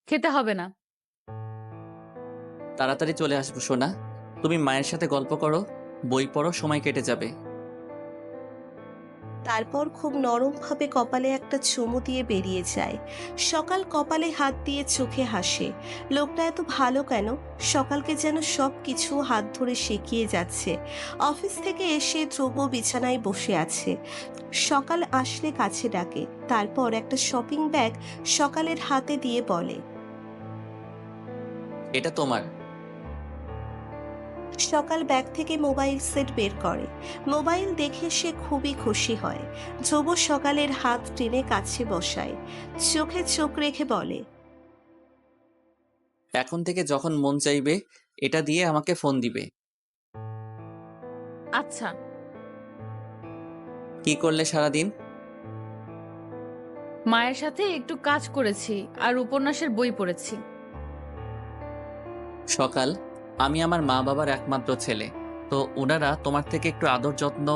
খেতে হবে না। তাড়াতাড়ি চলে আসবো সোনা। তুমি মায়ের সাথে গল্প করো, বই পড়ো, সময় কেটে যাবে। তারপর খুব নরমভাবে কপালে একটা চুমু দিয়ে বেরিয়ে যায়। সকাল কপালে হাত দিয়ে চোখে হাসে। লোকটা এত ভালো কেন? সকালকে যেন সব কিছু হাত ধরে শিখিয়ে যাচ্ছে। অফিস থেকে এসে ধ্রুব বিছানায় বসে আছে। সকাল আসলে কাছে ডাকে। তারপর একটা শপিং ব্যাগ সকালের হাতে দিয়ে বলে, এটা তোমার। সকাল ব্যাগ থেকে মোবাইল সেট বের করে। মোবাইল দেখে সে খুবই খুশি হয়। ধ্রুব সকালের হাত টেনে কাছে বসায়, চোখে চোখ রেখে বলে, এখন থেকে যখন মন চাইবে এটা দিয়ে আমাকে ফোন দিবে। আচ্ছা। কি করলে সারাদিন? মায়ের সাথে একটু কাজ করেছি আর উপন্যাসের বই পড়েছি। সকাল, আমি আমার মা বাবার একমাত্র ছেলে, তো ওনারা তোমার থেকে একটু আদর যত্ন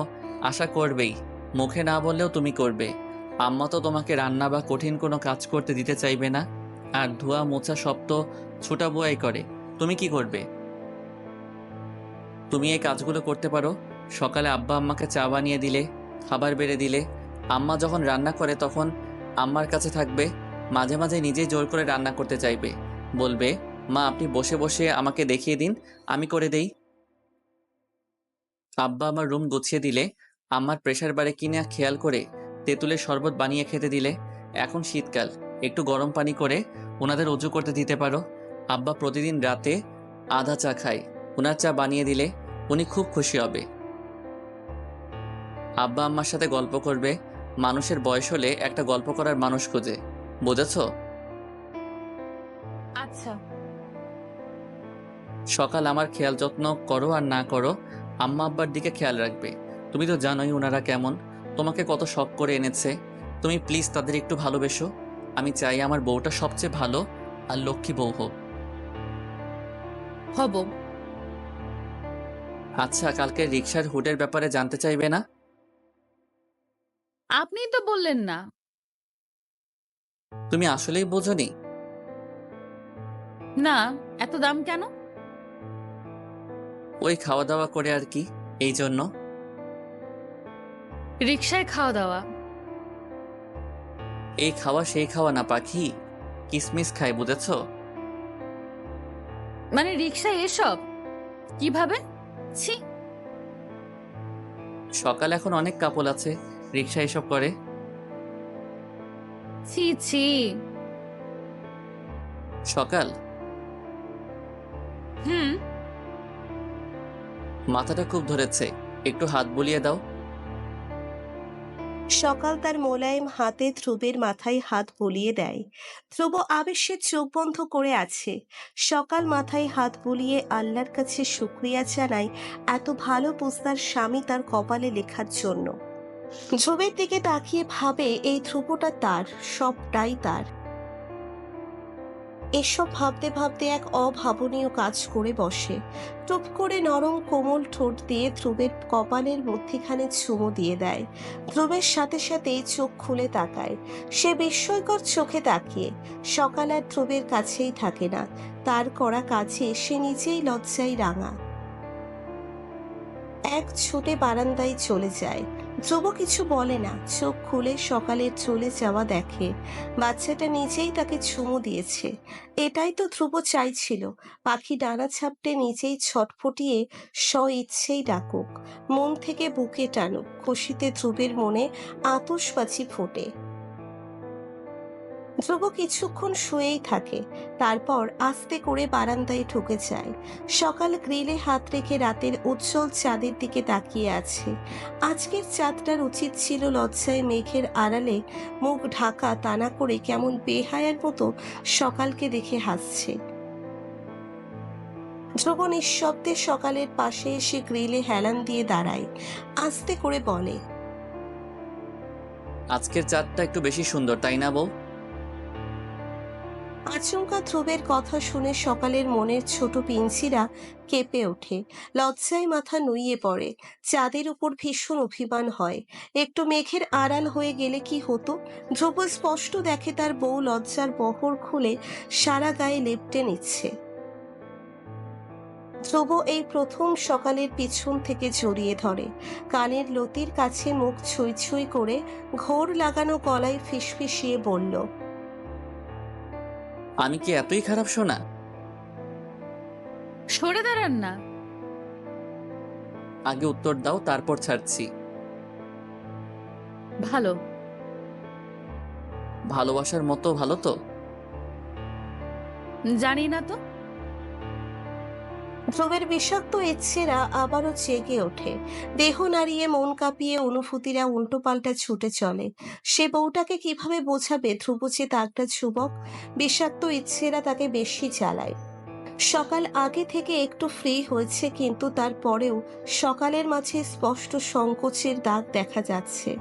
আশা করবেই। মুখে না বললেও তুমি করবে। আম্মা তো তোমাকে রান্না বা কঠিন কোনো কাজ করতে দিতে চাইবে না। আর ধোয়া মোছা সব তো ছোটা বুয়াই করে। তুমি কি করবে? তুমি এই কাজগুলো করতে পারো। সকালে আব্বা আম্মাকে চা বানিয়ে দিলে, খাবার বেড়ে দিলে। আম্মা যখন রান্না করে তখন আম্মার কাছে থাকবে। মাঝে মাঝে নিজেই জোর করে রান্না করতে চাইবে। বলবে, মা আপনি বসে বসে আমাকে দেখিয়ে দিন, আমি করে দেই। আব্বা আমার রুম গুছিয়ে দিলে, আম্মার প্রেসার বারে কিনা খেয়াল করে তেঁতুলের শরবত বানিয়ে খেতে দিলে। এখন শীতকাল, একটু গরম পানি করে ওনাদের অজু করতে দিতে পারো। আব্বা প্রতিদিন রাতে আধা চা খায়, ওনার চা বানিয়ে দিলে উনি খুব খুশি হবে। আব্বা আম্মার সাথে গল্প করবে। মানুষের বয়স হলে একটা গল্প করার মানুষ খোঁজে, বুঝেছো? আচ্ছা। সকাল আমার খেয়াল যত্ন করো আর না করো, আম্মা আব্বার দিকে খেয়াল রাখবে। তুমি তো জানোই ওনারা কেমন, তোমাকে কত শখ করে এনেছে। তুমি প্লিজ তাদের একটু ভালোবেসো। আমি চাই আমার বউটা সবচেয়ে ভালো আর লক্ষ্মী বউ হোক। হব। আচ্ছা, কালকে রিক্সার হুডের ব্যাপারে জানতে চাইবে না? আপনিই তো বললেন না। তুমি আসলেই বোঝোনি? না, এত দাম কেন? ওই খাওয়া দাওয়া করে আর কি, এই জন্য। রিকশায় খাওয়া দাওয়া। এই খাওয়া সেই খাওয়া না পাখি, কিসমিস খায়, বুঝেছো? মানে রিকশায় এসব কিভাবে? ছি। সকাল এখন অনেক কাপল আছে রিক্সা এসব করে। ছি ছি। সকাল, হুম। মাথাটা খুব ধরেছে, একটু হাত বুলিয়ে দাও। সকাল তার মোলায়েম হাতে ধ্রুবের মাথায় হাত বুলিয়ে দেয়। ধ্রুব আবেশে চোখ বন্ধ করে আছে। সকাল মাথায় হাত বুলিয়ে আল্লাহর কাছে শুক্রিয়া জানায় এত ভালো পোস্তার স্বামী তার কপালে লেখার জন্য। ধ্রুবের দিকে তাকিয়ে ভাবে এই ধ্রুবটা তার, সবটাই তার। এসব ভাবতে ভাবতে এক অভাবনীয় কাজ করে বসে। টুপ করে নরম কোমল ঠোঁট দিয়ে ধ্রুবের কপালের মধ্যিখানে চুমু দিয়ে দেয়। ধ্রুবের সাথে সাথেই চোখ খুলে তাকায়। সে বিস্ময়কর চোখে তাকিয়ে। সকাল আর ধ্রুবের কাছেই থাকে না, তার করা কাজে সে নিজেই লজ্জায় রাঙা। এক ছুটে বারান্দায় চলে যায়। ধ্রুব কিছু বলে না, চোখ খুলে সকালের চলে যাওয়া দেখে। বাচ্চাটা নিজেই তাকে চুমু দিয়েছে। এটাই তো ধ্রুব চাইছিল, পাখি ডানা ঝাপটে নিজেই ছটফটিয়ে স্ব ইচ্ছেই ডাকুক, মন থেকে বুকে টানুক। খুশিতে ধ্রুবের মনে আতশবাজি ফোটে। ধ্রুব কিছুক্ষণ শুয়েই থাকে, তারপর আস্তে করে বারান্দায় ঢুকে যায়। সকাল গ্রিলে হাত রেখে রাতের উজ্জ্বল চাঁদের দিকে তাকিয়ে আছে। আজকের চাঁদটার উচিত ছিল লজ্জায় মেঘের আড়ালে মুখ ঢাকা, তা না করে কেমন বেহায়ার মতো সকালকে দেখে হাসছে। ধ্রুব নিঃশব্দে সকালের পাশে এসে গ্রিলে হেলান দিয়ে দাঁড়ায়। আস্তে করে বলে, আজকের চাঁদটা একটু বেশি সুন্দর, তাই না বউ? আচমকা ধ্রুবের কথা শুনে সকালের মনের ছোট পিঞ্চিরা কেঁপে ওঠে। লজ্জায় মাথা নুইয়ে পড়ে। চাঁদের উপর ভীষণ অভিমান হয়। একটু মেঘের আড়াল হয়ে গেলে কি হতো? ধ্রুব স্পষ্ট দেখে তার বউ লজ্জার বহর খুলে সারা গায়ে লেপ্টে নিচ্ছে। ধ্রুব এই প্রথম সকালের পিছন থেকে জড়িয়ে ধরে, কানের লতির কাছে মুখ ছুঁই ছুঁই করে ঘোর লাগানো গলায় ফিসফিসিয়ে বলল, আমি কি এতই খারাপ শোনা? সরে দাঁড়ান না। আগে উত্তর দাও, তারপর ছাড়ছি। ভালো। ভালোবাসার মতো ভালো তো? জানি না তো। ধ্রুবের বিষাক্ত ইচ্ছেরা আবারও জেগে ওঠে। দেহ নাড়িয়ে মন কাঁপিয়ে অনুভূতিরা উল্টোপাল্টা ছুটে চলে। সে বউটাকে কিভাবে বোঝাবে ধ্রুব যে তারটা যুবক? বিষাক্ত ইচ্ছেরা তাকে বেশি জ্বালায়। সকাল আগে থেকে একটু ফ্রি হয়েছে, কিন্তু তারপরেও সকালের মাঝে স্পষ্ট সংকোচের দাগ দেখা যাচ্ছে।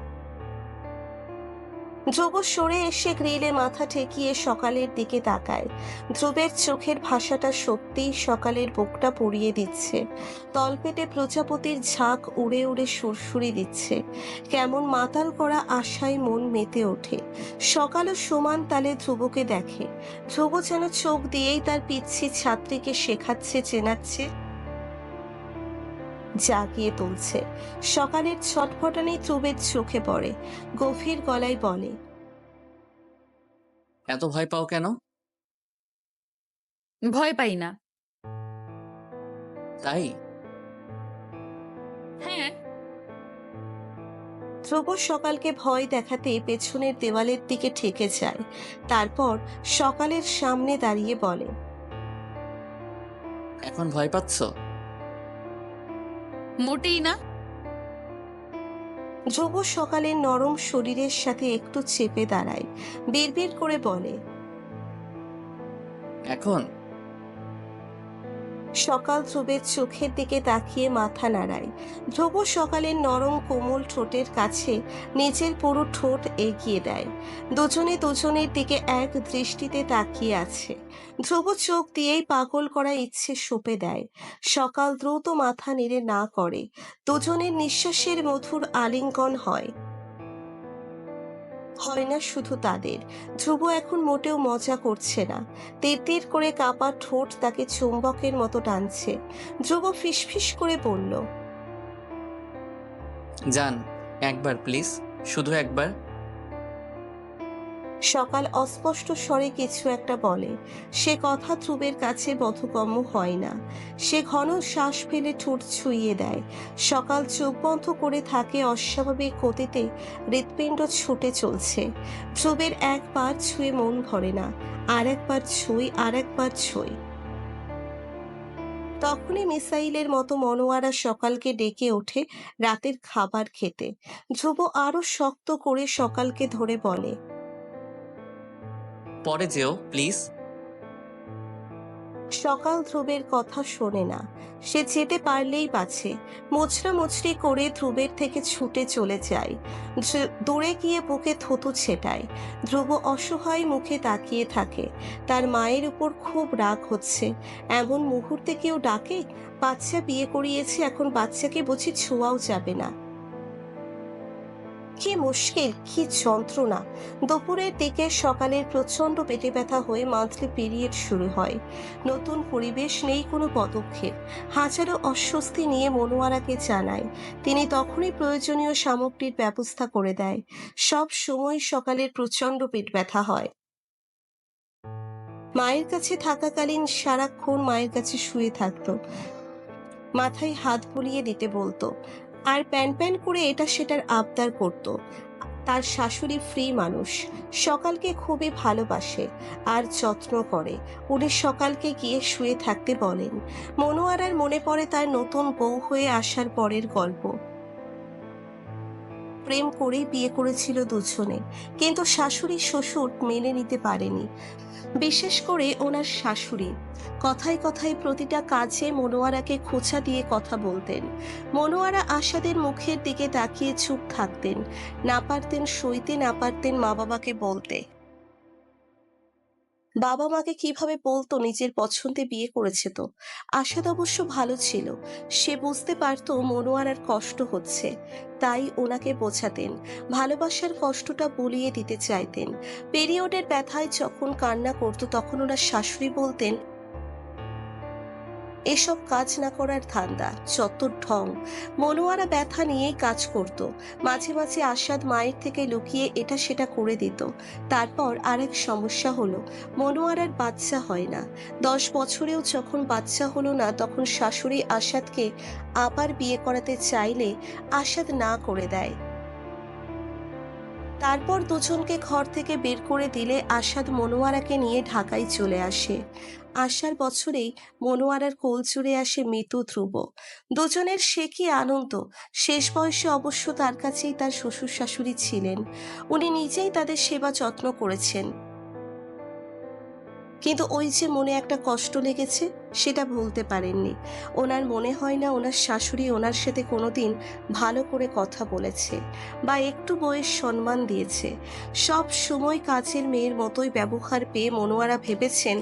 ধ্রুব সরে এসে গ্রিলে মাথা ঠেকিয়ে সকালের দিকে তাকায়। ধ্রুবের চোখের ভাষাটা সত্যিই সকালের বুকটা পুড়িয়ে দিচ্ছে। তলপেটে প্রজাপতির ঝাঁক উড়ে উড়ে সুরসুরি দিচ্ছে। কেমন মাতাল করা আশায় মন মেতে ওঠে। সকালও সমান তালে ধ্রুবকে দেখে। ধ্রুব যেন চোখ দিয়েই তার পিচ্ছি ছাত্রীকে শেখাচ্ছে, চেনাচ্ছে, জাগিয়ে তুলছে। সকালের ছটফটানি ধ্রুবের চোখে পড়ে। গভীর গলায় বলে, এত ভয় পাও কেন? ভয় পাই না। তাই? হ্যাঁ। ধ্রুব সকালকে ভয় দেখাতে পেছনের দেওয়ালের দিকে ঠেকে যায়। তারপর সকালের সামনে দাঁড়িয়ে বলে, এখন ভয় পাচ্ছ? মোটেই না। ধ্রুব সকালের নরম শরীরের সাথে একটু চেপে দাঁড়ায়। বিড়বিড় করে বলে, এখন? সকাল ধ্রুবের চোখের দিকে তাকিয়ে মাথা নাড়ায়। ধ্রুব সকালের নরম কোমল ঠোঁটের কাছে নিজের পুরো ঠোঁট এগিয়ে দেয়। দুজনে দুজনের দিকে এক দৃষ্টিতে তাকিয়ে আছে। ধ্রুব চোখ দিয়েই পাগল করা ইচ্ছে সঁপে দেয়। সকাল দ্রুত মাথা নেড়ে না করে। দুজনের নিঃশ্বাসের মধুর আলিঙ্গন হয়। হয় না শুধু তাদের। ধ্রুব এখন মোটেও মজা করছে না। তিরতির করে কাঁপা ঠোঁট তাকে চুম্বকের মতো টানছে। ধ্রুব ফিসফিস করে বলল, জান, একবার প্লিজ, শুধু একবার। সকাল অস্পষ্ট স্বরে কিছু একটা বলে। সে কথা ধ্রুবের কাছে বোধগম্য হয় না। সে ঘন শ্বাস ফেলে ঠোঁট ছুঁইয়ে দেয়। সকাল চোখ বন্ধ করে থাকে, অস্বাভাবিক গতিতে হৃৎপিণ্ড ছুটে চলছে। ধ্রুবের একবার ছুঁয়ে মন ভরে না। আর একবার ছুঁই, আর একবার ছুঁই। তখনই মিসাইলের মতো মনোয়ারা সকালকে ডেকে ওঠে রাতের খাবার খেতে। ধ্রুব আরো শক্ত করে সকালকে ধরে বলে, পরে যেও প্লিজ। সকাল ধ্রুবের কথা শোনে না। সে যেতে পারলেই বাঁচে। মোচড়া মুচড়ি করে ধ্রুবের থেকে ছুটে চলে যায়। দূরে গিয়ে বুকে থুতু ছেটায়। ধ্রুব অসহায় মুখে তাকিয়ে থাকে। তার মায়ের উপর খুব রাগ হচ্ছে। এমন মুহূর্তে কেউ ডাকে? বাচ্চা বিয়ে করিয়েছে, এখন বাচ্চাকে বুঝি ছোঁয়াও যাবে না। কি মুশকিল, কি যন্ত্রণা! দুপুরের দিকে সকালের প্রচন্ড পেটে ব্যথা হয়ে মান্থলি পিরিয়ড শুরু হয়। নতুন পরিবেশ, নেই কোনো পদক্ষেপ। হাজারো অস্বস্তি নিয়ে মনোয়ারাকে জানায়। তিনি তখনই প্রয়োজনীয় সামগ্রীর ব্যবস্থা করে দেয়। সব সময় সকালের প্রচন্ড পেট ব্যথা হয়। মায়ের কাছে থাকাকালীন সারাক্ষণ মায়ের কাছে শুয়ে থাকতো। মাথায় হাত বুলিয়ে দিতে বলতো, আর প্যান প্যান করে এটা সেটার আবদার করত। তার শাশুড়ি ফ্রি মানুষ, সকালকে খুবই ভালোবাসে আর যত্ন করে। উনি সকালকে গিয়ে শুয়ে থাকতে বলেন। মনোয়ারার মনে পড়ে তার নতুন বউ হয়ে আসার পরের গল্প। প্রেম করেই বিয়ে করেছিল দুজনে, কিন্তু শাশুড়ি শ্বশুর মেনে নিতে পারেনি। বিশেষ করে ওনার শাশুড়ি কথায় কথায় প্রতিটা কাজে মনোয়ারাকে খোঁচা দিয়ে কথা বলতেন। মনোয়ারা আশাদের মুখের দিকে তাকিয়ে চুপ থাকতেন। না পারতেন সইতে, না পারতেন মা বাবাকে বলতে। বাবা মাকে কিভাবে বলতো নিজের পছন্দে বিয়ে করেছে তো? আশাদ অবশ্য ভালো ছিল। সে বুঝতে পারতো মনোয়ারার কষ্ট হচ্ছে, তাই ওনাকে বোঝাতেন। ভালোবাসার কষ্টটা বলিয়ে দিতে চাইতেন। পিরিয়ডের ব্যথায় যখন কান্না করতো তখন ওনার শাশুড়ি বলতেন, এসব কাজ না করার ধান্দা, যত ঢং। মনোয়ারা ব্যথা নিয়েই কাজ করত। মাঝে মাঝে আসাদ মায়ের থেকে লুকিয়ে এটা সেটা করে দিত। তারপর আরেক সমস্যা হলো, মনোয়ারার বাচ্চা হয় না। 10 বছরেও যখন বাচ্চা হলো না তখন শাশুড়ি আসাদকে আবার বিয়ে করাতে চাইলে আসাদ না করে দেয়। তারপর দুজনকে ঘর থেকে বের করে দিলে আসাদ মনোয়ারাকে নিয়ে ঢাকায় চলে আসে। আসার বছরেই মনোয়ারার কোল জুড়ে আসে মিতু ধ্রুব। দুজনের সে কি আনন্দ! শেষ বয়সে অবশ্য তার কাছেই তার শ্বশুর শাশুড়ি ছিলেন। উনি নিজেই তাদের সেবা যত্ন করেছেন। কিন্তু ওই যে মনে একটা কষ্ট লেগেছে, সেটা ভুলতে পারেননি। ওনার মনে হয় না ওনার শাশুড়ি ওনার সাথে কোনোদিন ভালো করে কথা বলেছে বা একটু বউয়ের সম্মান দিয়েছে। সব সময় কাজের মেয়ের মতোই ব্যবহার পেয়ে মনোয়ারা ভেবেছেন,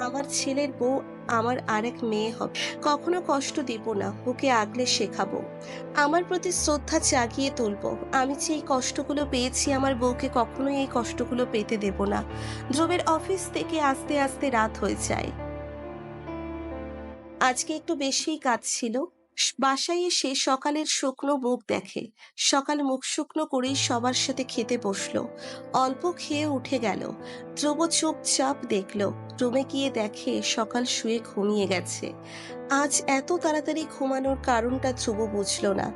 আমার ছেলের বউ আমার আরেক মেয়ে হবে। কখনো কষ্ট দিব না, ওকে আগলে শেখাবো। আমার প্রতি শ্রদ্ধা জাগিয়ে তুলবো। আমি যে এই কষ্টগুলো পেয়েছি আমার বউকে কখনোই এই কষ্টগুলো পেতে দেব না। ধ্রুবের অফিস থেকে আসতে আসতে রাত হয়ে যায়। আজকে একটু বেশিই কাজ ছিল। বাসায় এসে সকালের শুকনো মুখ দেখে। সকাল মুখ শুকনো করেই সবার সাথে খেতে বসলো। অল্প খেয়ে উঠে গেল। ধ্রুব চুপচাপ দেখলো। রুমে গিয়ে দেখে সকাল শুয়ে ঘুমিয়ে গেছে। আজ এত তাড়াতাড়ি ঘুমানোর কারণটা ধ্রুব বুঝলো না।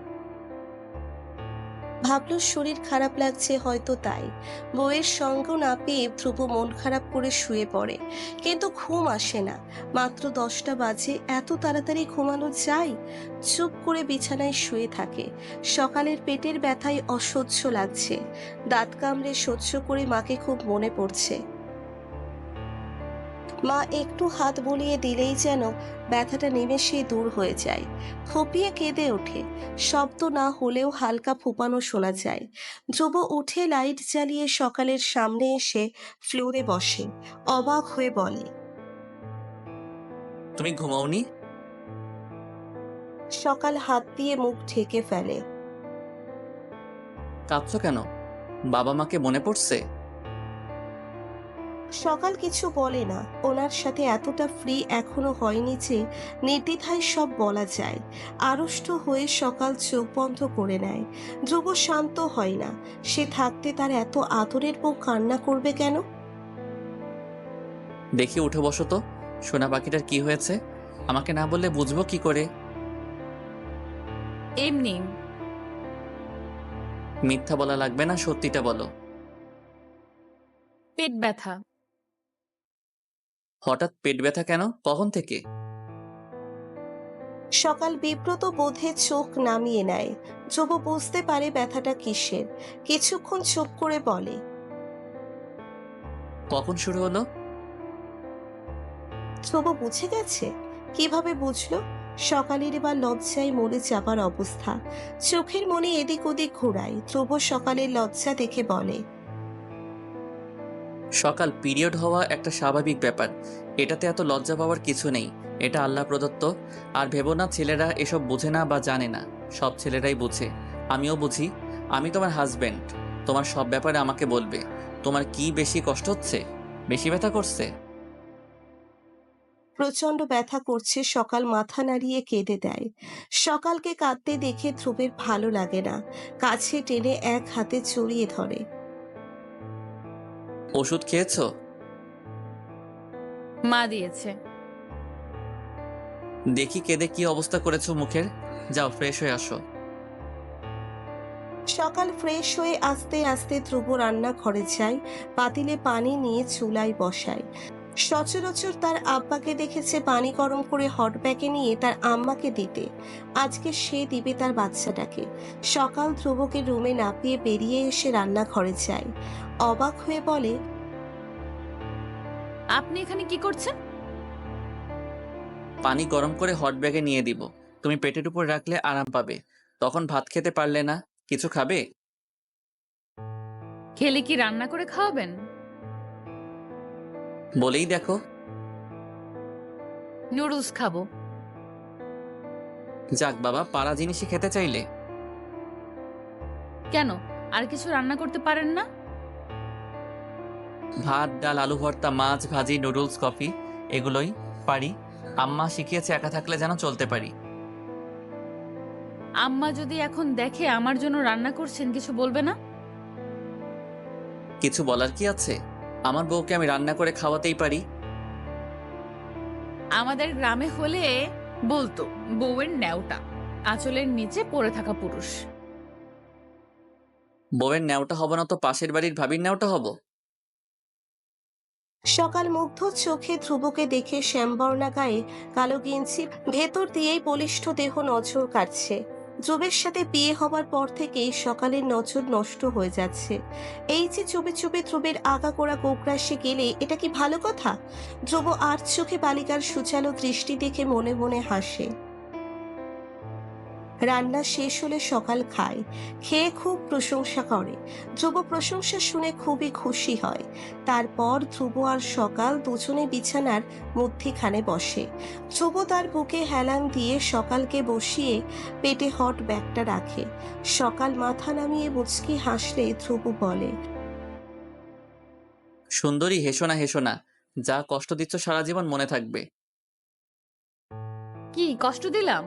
ভাবলো শরীর খারাপ লাগছে হয়তো তাই। বউয়ের সঙ্গ না পেয়ে ধ্রুব মন খারাপ করে শুয়ে পড়ে, কিন্তু ঘুম আসে না। মাত্র 10টা বাজে, এত তাড়াতাড়ি ঘুমানো যায়? চুপ করে বিছানায় শুয়ে থাকে। সকালের পেটের ব্যথায় অসহ্য লাগছে। দাঁত কামড়ে সহ্য করে মাকে খুব মনে পড়ছে। মা একটু হাত বুলিয়ে দিলেই যেন ব্যথাটা নিমেষেই দূর হয়ে যায়। ফুপিয়ে কেঁদে ওঠে। শব্দ না হলেও হালকা ফুপানো শোনা যায়। ধ্রুব উঠে লাইট জ্বালিয়ে সকালের সামনে এসে ফ্লোরে বসে। অবাক হয়ে বলে, তুমি ঘুমাওনি? সকাল হাত দিয়ে মুখ ঢেকে ফেলে। কাঁদছো কেন? বাবা মাকে মনে পড়ছে? সকাল কিছু বলে না। ওনার সাথে এতটা ফ্রি এখনো হয়নি যে নির্দ্বিধায় সব বলা যায়। আড়ষ্ট হয়ে সকাল চোখ বন্ধ করে নেয়। ধ্রুব শান্ত হয় না। সে থাকতে তার এত আদরের বউ কান্না করবে কেন? দেখি উঠে বসো তো। সোনা পাখিটার কি হয়েছে? আমাকে না বললে বুঝবো কি করে? এমনি। মিথ্যা বলা লাগবে না, সত্যিটা বলো। পেট ব্যথা। হঠাৎ পেট ব্যথা কেন? কখন থেকে? সকাল বিব্রত বোধে চোখ নামিয়ে নেয়। ধ্রুব বুঝতে পারে ব্যথাটা কিসের। কিছুক্ষণ চুপ করে বলে, কখন শুরু হলো? ধ্রুব বুঝে গেছে। কিভাবে বুঝলো? সকালের এবার লজ্জায় মরে যাবার অবস্থা। চোখের মনে এদিক ওদিক ঘোরায়। ধ্রুব সকালের লজ্জা দেখে বলে, সকাল পিরিয়ড হওয়া একটা স্বাভাবিক ব্যাপার। এটাতে এত লজ্জা পাওয়ার কিছু নেই। এটা আল্লাহ প্রদত্ত। আর ভেবো না ছেলেরা এসব বুঝে না বা জানে না। সব ছেলেরাই বুঝে। আমিও বুঝি। আমি তোমার হাজবেন্ড। তোমার সব ব্যাপারে আমাকে বলবে। তোমার কি বেশি কষ্ট হচ্ছে? বেশি ব্যথা করছে? প্রচন্ড ব্যথা করছে। সকাল মাথা নাড়িয়ে কেঁদে দেয়। সকালকে কাঁদতে দেখে ধ্রুবের ভালো লাগে না। কাছে টেনে এক হাতে জড়িয়ে ধরে। ওষুধ খেয়েছো? মা দিয়েছে। দেখি কেঁদে কি অবস্থা করেছো মুখের। যাও ফ্রেশ হয়ে আসো। সকাল ফ্রেশ হয়ে আস্তে আস্তে ধ্রুব রান্নাঘরে যায়। পাতিলে পানি নিয়ে চুলায় বসায়। সচরাচর তার আব্বাকে দেখেছে পানি গরম করে হট ব্যাগে নিয়ে তার আম্মাকে দিতে। আজকে সে দিবে তার বাচ্চাটাকে। সকাল ধ্রুবকে রুমে না পেয়ে বেরিয়ে এসে রান্নাঘরে যায়। অবাক হয়ে বলে, আপনি এখানে কি করছেন? পানি গরম করে হট ব্যাগে নিয়ে দিব। তুমি পেটের উপর রাখলে আরাম পাবে। তখন ভাত খেতে পারলে না। কিছু খাবে? খেলে কি রান্না করে খাওয়াবেন? বলেই দেখো। নুডলস খাবো। যাক বাবা, পাড়া জিনিসই খেতে চাইলে। কেন, আর কিছু রান্না করতে পারেন না? ভাত, ডাল, আলু ভর্তা, মাছ ভাজি, নুডলস, কফি এগুলোই পারি। আম্মা শিখিয়েছে, একা থাকলে যেন চলতে পারি। আম্মা যদি এখন দেখে আমার জন্য রান্না করছেন, কিছু বলবে না? কিছু বলার কি আছে? আমার বউকে আমি রান্না করে খাওয়াতেই পারি। আমাদের গ্রামে হলে বলতো বউয়ের ন্যাওটা, আঁচলের নিচে পড়ে থাকা পুরুষ। বউয়ের ন্যাওটা হব না তো পাশের বাড়ির ভাবির ন্যাওটা হব? সকাল মুগ্ধ চোখে ধ্রুবকে দেখে শ্যামবর্ণা গায়ে কালো গেঞ্জি, ভেতর দিয়েই বলিষ্ঠ দেহ নজর কাটছে। ধ্রুবের সাথে বিয়ে হবার পর থেকেই সকালের নজর নষ্ট হয়ে যাচ্ছে। এই যে চুপে চুপে ধ্রুবের আগাগোড়া গোগ্রাসে গেলে এটা কি ভালো কথা? ধ্রুব আর চোখে বালিকার সুচালো দৃষ্টি দেখে মনে মনে হাসে। রান্না শেষ হলে সকাল খায়, খেয়ে খুব প্রশংসা করে। ধ্রুব প্রশংসা শুনে খুবই খুশি হয়। তারপর ধ্রুব আর সকাল দুজনে বিছানার মধ্যিখানে বসে। ধ্রুব তার বুকে হেলান দিয়ে সকালকে বসিয়ে পেটে হট ব্যাগটা রাখে। সকাল মাথা নামিয়ে মুচকি হাসলে ধ্রুব বলে, সুন্দরী, হেসো না হেসো না, যা কষ্ট দিচ্ছ সারা জীবন মনে থাকবে। কি কষ্ট দিলাম?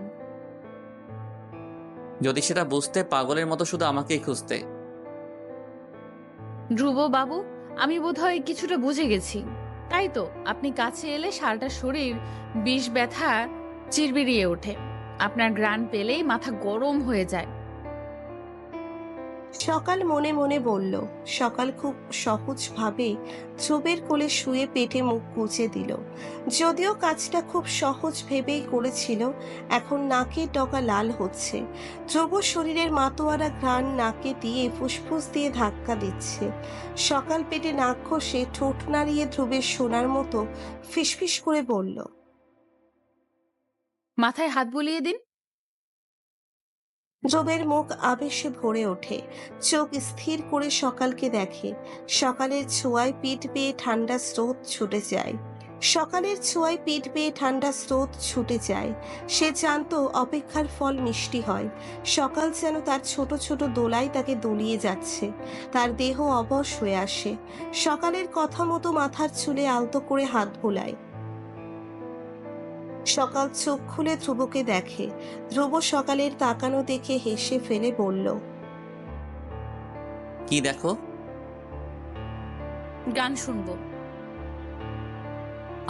যদি সেটা বুঝতে, পাগলের মতো শুধু আমাকেই খুঁজতে। ধ্রুব বাবু, আমি বোধহয় কিছুটা বুঝে গেছি। তাই তো আপনি কাছে এলে সারাটা শরীর বিষ ব্যথা চিরবিরিয়ে ওঠে। আপনার ঘ্রাণ পেলেই মাথা গরম হয়ে যায়। সকাল মনে মনে বলল। সকাল খুব সহজভাবে ধ্রুবের কোলে শুয়ে পেটে মুখ গুজে দিল। যদিও কাজটা খুব সহজ ভেবেই করেছিল, এখন নাকের ডগা লাল হচ্ছে। ধ্রুব শরীরের মাতোয়ারা ঘ্রাণ নাকে দিয়ে ফুসফুস দিয়ে ধাক্কা দিচ্ছে। সকাল পেটে নাক ঘষে ঠোঁট নাড়িয়ে ধ্রুবের শোনার মতো ফিসফিস করে বলল, মাথায় হাত বুলিয়ে দিন। ধ্রুবের মুখ আবেশে ভরে ওঠে। চোখ স্থির করে সকালকে দেখে। সকালের ছোঁয়ায় পিঠ বেয়ে ঠান্ডা স্রোত ছুটে যায়। সকালের ছোঁয়ায় পিঠ বেয়ে ঠান্ডা স্রোত ছুটে যায়। সে জানতো অপেক্ষার ফল মিষ্টি হয়। সকাল যেন তার ছোট ছোট দোলায় তাকে দলিয়ে যাচ্ছে। তার দেহ অবশ হয়ে আসে। সকালের কথা মতো মাথার চুলে আলতো করে হাত বোলায়। সকাল চোখ খুলে ধ্রুবকে দেখে। ধ্রুব সকালের তাকানো দেখে হেসে ফেলে বলল, কি দেখো? গান শুনবো।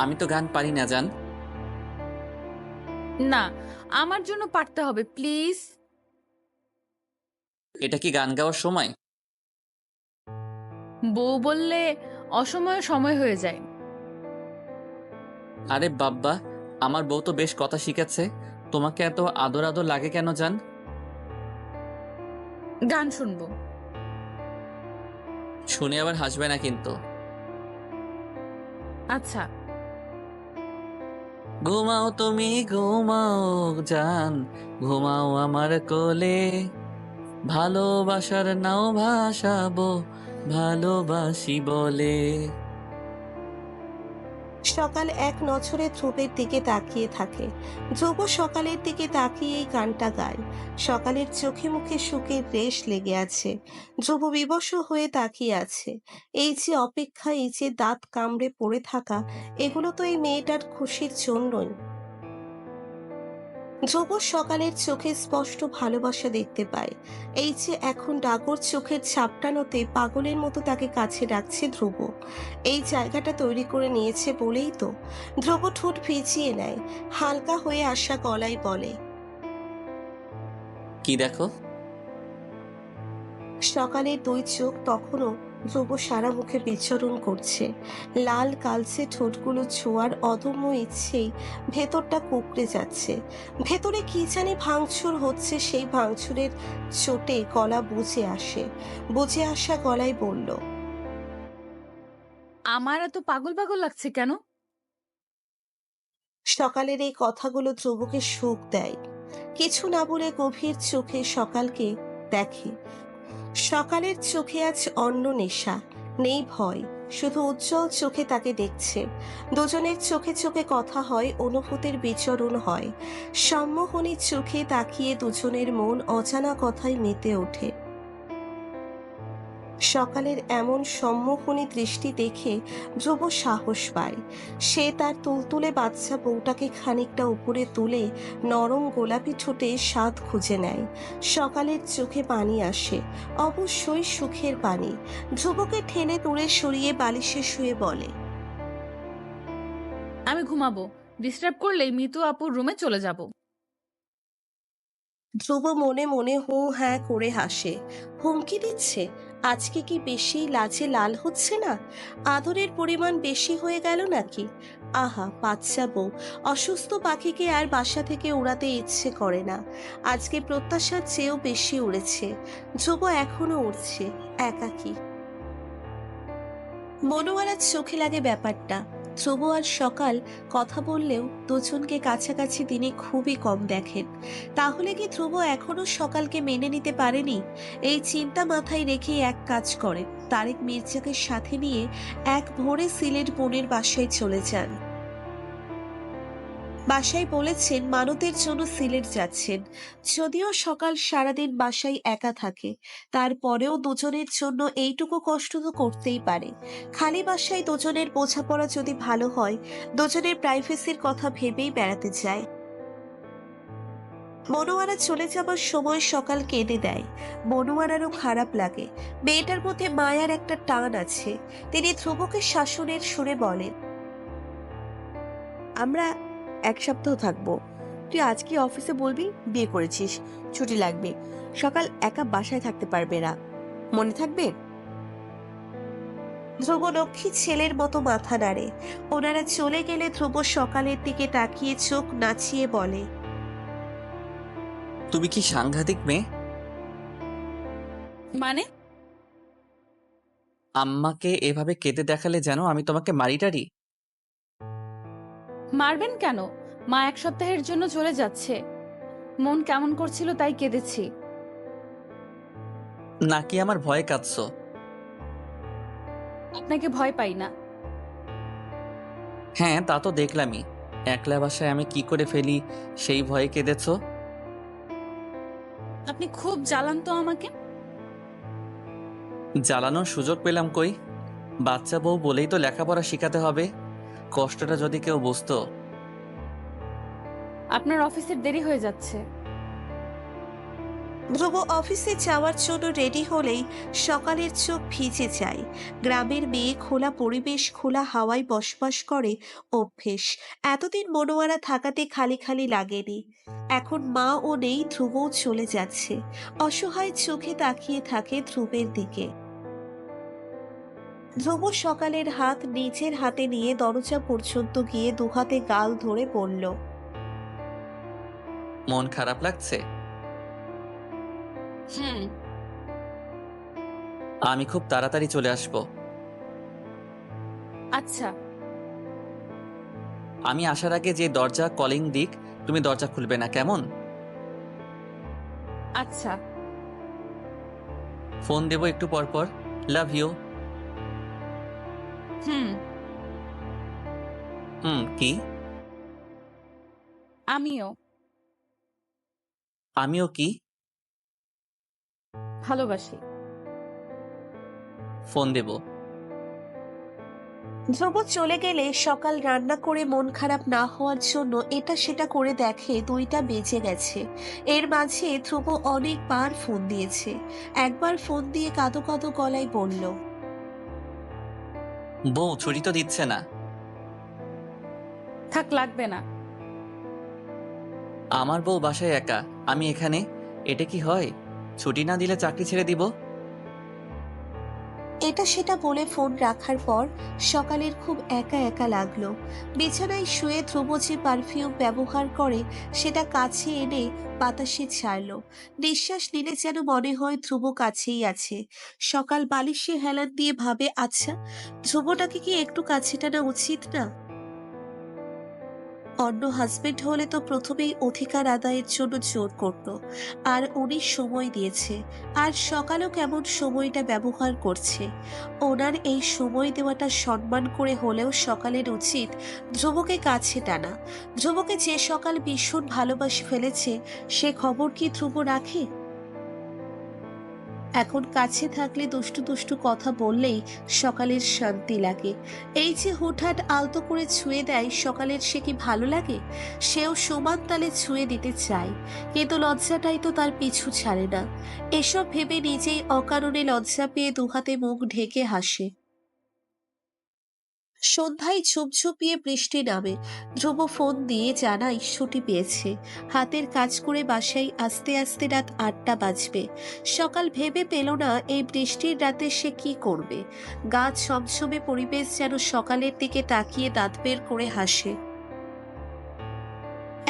আমি তো গান পারি না জান। না, আমার জন্য পারতে হবে প্লিজ। এটা কি গান গাওয়ার সময়? বউ বললে অসময়ে সময় হয়ে যায়। আরে বাব্বা, আমার বউ তো বেশ কথা শিখেছে। তোমাকে এত আদর আদর লাগে কেন জান? গান শুনবো। শুনে আবার হাসবে না কিন্তু। আচ্ছা। ঘুমাও তুমি ঘুমাও জান, ঘুমাও আমার কোলে, ভালোবাসার নাও ভাসাবো, ভালোবাসি বলে। সকাল এক নজরে ধ্রুবের দিকে তাকিয়ে থাকে। ধ্রুব সকালের দিকে তাকিয়ে এই গানটা গায়। সকালের চোখে মুখে সুখের রেশ লেগে আছে। ধ্রুব বিবশ হয়ে তাকিয়ে আছে। এই যে অপেক্ষা, এই যে দাঁত কামড়ে পড়ে থাকা, এগুলো তো এই মেয়েটার খুশির জন্যই। ধ্রুব সকালের চোখে স্পষ্ট ভালোবাসা দেখতে পায়। এই যে এখন ডাগর চোখের ছাপটানোতে পাগলের মতো তাকে কাছে রাখছে ধ্রুব, এই জায়গাটা তৈরি করে নিয়েছে বলেই তো। ধ্রুব ঠোঁট ভিজিয়ে নেয়, হালকা হয়ে আসা গলায় বলে, কি দেখো? সকালের দুই চোখ তখনও ধ্রুব সারা মুখে বিচরণ করছে। লাল কালচে ঠোঁটগুলো ছোঁয়ার অদম্য ইচ্ছেই ভেতরটা কুঁকড়ে যাচ্ছে। ভেতরে কি জানি ভাঙচুর হচ্ছে, সেই ভাঙচুরের চোটে গলা বুজে আসে। বুজে আসা গলায় বলল, আমার এত পাগল পাগল লাগছে কেন? সকালের এই কথাগুলো ধ্রুবকে সুখ দেয়। কিছু না বলে গভীর চোখে সকালকে দেখে। সকালের চোখে আজ অন্য নেশা, নেই ভয়, শুধু উজ্জ্বল চোখে তাকে দেখছে। দুজনের চোখে চোখে কথা হয়, অনুভূতির বিচরণ হয়। সম্মোহনী চোখে তাকিয়ে দুজনের মন অজানা কথায় মেতে ওঠে। সকালের এমন সম্মোহনী দৃষ্টি দেখে ধ্রুব সাহস পায়। সে তার তুলতুলে বাচ্চা বউটাকে খানিকটা উপরে তুলে নরম গোলাপি ঠোঁটে স্বাদ খুঁজে নেয়। সকালের চোখে পানি আসে, অবশ্যই সুখের পানি। ধ্রুবকে ঠেলে দূরে সরিয়ে বালিশে শুয়ে বলে, আমি ঘুমাবো। ডিস্টার্ব করলেই মিতু আপুর রুমে চলে যাব। ধ্রুব মনে মনে হু হ্যাঁ করে হাসে। হুমকি দিচ্ছে? আজকে কি বেশি লাজে লাল হচ্ছে না? আদরের পরিমাণ বেশি হয়ে গেল নাকি? আহা বাচ্চা বউ, অসুস্থ পাখিকে আর বাসা থেকে উড়াতে ইচ্ছে করে না। আজকে প্রত্যাশার চেয়েও বেশি উড়েছে। ধ্রুব এখনো উড়ছে, একাকী। মনোয়ারার চোখে লাগে ব্যাপারটা। ধ্রুব আর সকাল কথা বললেও দুজনকে কাছাকাছি তিনি খুবই কম দেখেন। তাহলে কি ধ্রুব এখনো সকালকে মেনে নিতে পারেনি? এই চিন্তা মাথায় রেখেই এক কাজ করে, তারেক মির্জাকে সাথে নিয়ে এক ভোরে সিলেট বোনের বাসায় চলে যান। বাসায় বলেছেন মানতের জন্য সিলেট যাচ্ছেন। যদিও সকাল সারাদিন বাসায় একা থাকে, তারপরেও দুজনের জন্য এইটুকু কষ্ট তো করতেই পারে। খালি বাসায় দুজনের বোঝাপড়া যদি ভালো হয়, দুজনের প্রাইভেসির কথা ভেবেই বেড়াতে যায়। মনোয়ারা চলে যাবার সময় সকাল কেঁদে দেয়। মনোয়ারারও খারাপ লাগে। মেয়েটার মধ্যে মায়ার একটা টান আছে। তিনি ধ্রুবকে শাসনের সুরে বলেন, আমরা 1 সপ্তাহ থাকবো। তুই আজকে অফিসে বলবি বিয়ে করেছিস, ছুটি লাগবে। সকাল একা বাসায় থাকতে পারবে না, মনে থাকবে? ধ্রুব লক্ষ্মী ছেলের মতো মাথা নাড়ে। ওনারা চলে গেলে ধ্রুব সকালের দিকে তাকিয়ে চোখ নাচিয়ে বলে, তুমি কি সাংঘাতিক মেয়ে! মানে? আম্মাকে এভাবে কেঁদে দেখালে যেন আমি তোমাকে মারি টারি। মারবেন কেন? মা 1 সপ্তাহের জন্য চলে যাচ্ছে। মন কেমন করছিল তাই কেঁদেছি। নাকি আমার ভয়ে কাঁদছো? আপনাকে ভয় পাই না। হ্যাঁ, তা তো দেখলামই। একলা বাসায় আমি কি করে ফেলি সেই ভয়ে কেঁদেছো। আপনি খুব জ্বালান তো আমাকে। জ্বালানোর সুযোগ পেলাম কই? বাচ্চা বউ বলেই তো লেখাপড়া শিখাতে হবে। কষ্টটা যদি কেউ বুঝতো। আপনার অফিসের দেরি হয়ে যাচ্ছে। ধ্রুব অফিসে যাওয়ার জন্য রেডি হলেই সকালের চোখ ভিজে যায়। গ্রামের মেয়ে, খোলা পরিবেশ, খোলা হাওয়ায় বসবাস করে, অভ্যেস। এতদিন মনোয়ারা থাকাতে খালি খালি লাগেনি। এখন মা ও নেই, ধ্রুবও চলে যাচ্ছে। অসহায় চোখে তাকিয়ে থাকে ধ্রুবের দিকে। ধ্রুব সকালের হাত নিজের হাতে নিয়ে দরজা পর্যন্ত গিয়ে দুহাতে গাল ধরে বলল, মন খারাপ লাগছে? হুম। আমি খুব তাড়াতাড়ি চলে আসব। আচ্ছা। আমি আসার আগে যে দরজা কলিং দিক, তুমি দরজা খুলবে না, কেমন? আচ্ছা। ফোন দেবো একটু পর পর। Love you. হুম। কি? আমিও। আমিও কি? ভালোবাসি। ফোন দেবো। ধ্রুব চলে গেলে সকাল রান্না করে মন খারাপ না হওয়ার জন্য এটা সেটা করে দেখে 2টা বেজে গেছে। এর মাঝে ধ্রুব অনেকবার ফোন দিয়েছে। একবার ফোন দিয়ে কাঁদো কাঁদো গলায় বলল, বউ ছুটি তো দিচ্ছে না। থাক, লাগবে না। আমার বউ বাসায় একা, আমি এখানে। এটা কি হয়? ছুটি না দিলে চাকরি ছেড়ে দিব। এটা সেটা বলে ফোন রাখার পর সকালের খুব একা একা লাগলো। বিছানায় শুয়ে ধ্রুব যে পারফিউম ব্যবহার করে সেটা কাছে এনে বাতাসে ছাড়লো। নিঃশ্বাস নিলে যেন মনে হয় ধ্রুব কাছেই আছে। সকাল বালিশে হেলান দিয়ে ভাবে, আচ্ছা ধ্রুবটাকে কি একটু কাছে টানা উচিত না? অন্য হাজবেন্ড হলে তো প্রথমেই অধিকার আদায়ের জন্য জোর করত, আর উনি সময় দিয়েছে, আর সকালেও কেমন সময়টা ব্যবহার করছে। ওনার এই সময় দেওয়াটা সম্মান করে হলেও সকালের উচিত ধ্রুবকে কাছে টানা। ধ্রুবকে যে সকাল ভীষণ ভালোবাসে ফেলেছে, সে খবর কি ধ্রুব রাখে? এখন কাছে থাকলে দুষ্টু দুষ্টু কথা বললেই সকালের শান্তি লাগে। এই যে হুটহাট আলতো করে ছুঁয়ে দেয় সকালের, সে কি ভালো লাগে? সেও সমান তালে ছুঁয়ে দিতে চায়, কিন্তু লজ্জাটাই তো তার পিছু ছাড়ে না। এসব ভেবে নিজেই অকারণে লজ্জা পেয়ে দুহাতে মুখ ঢেকে হাসে। সন্ধ্যায় ঝুপঝুপিয়ে বৃষ্টি নামে। ধ্রুব ফোন দিয়ে জানায় ছুটি পেয়েছে। হাতের কাজ করে বাসায় আস্তে আস্তে রাত ৮টা বাজবে। সকাল ভেবে পেল না এই বৃষ্টির রাতে সে কি করবে। গা ছমছমে পরিবেশ যেন সকালের দিকে তাকিয়ে দাঁত বের করে হাসে।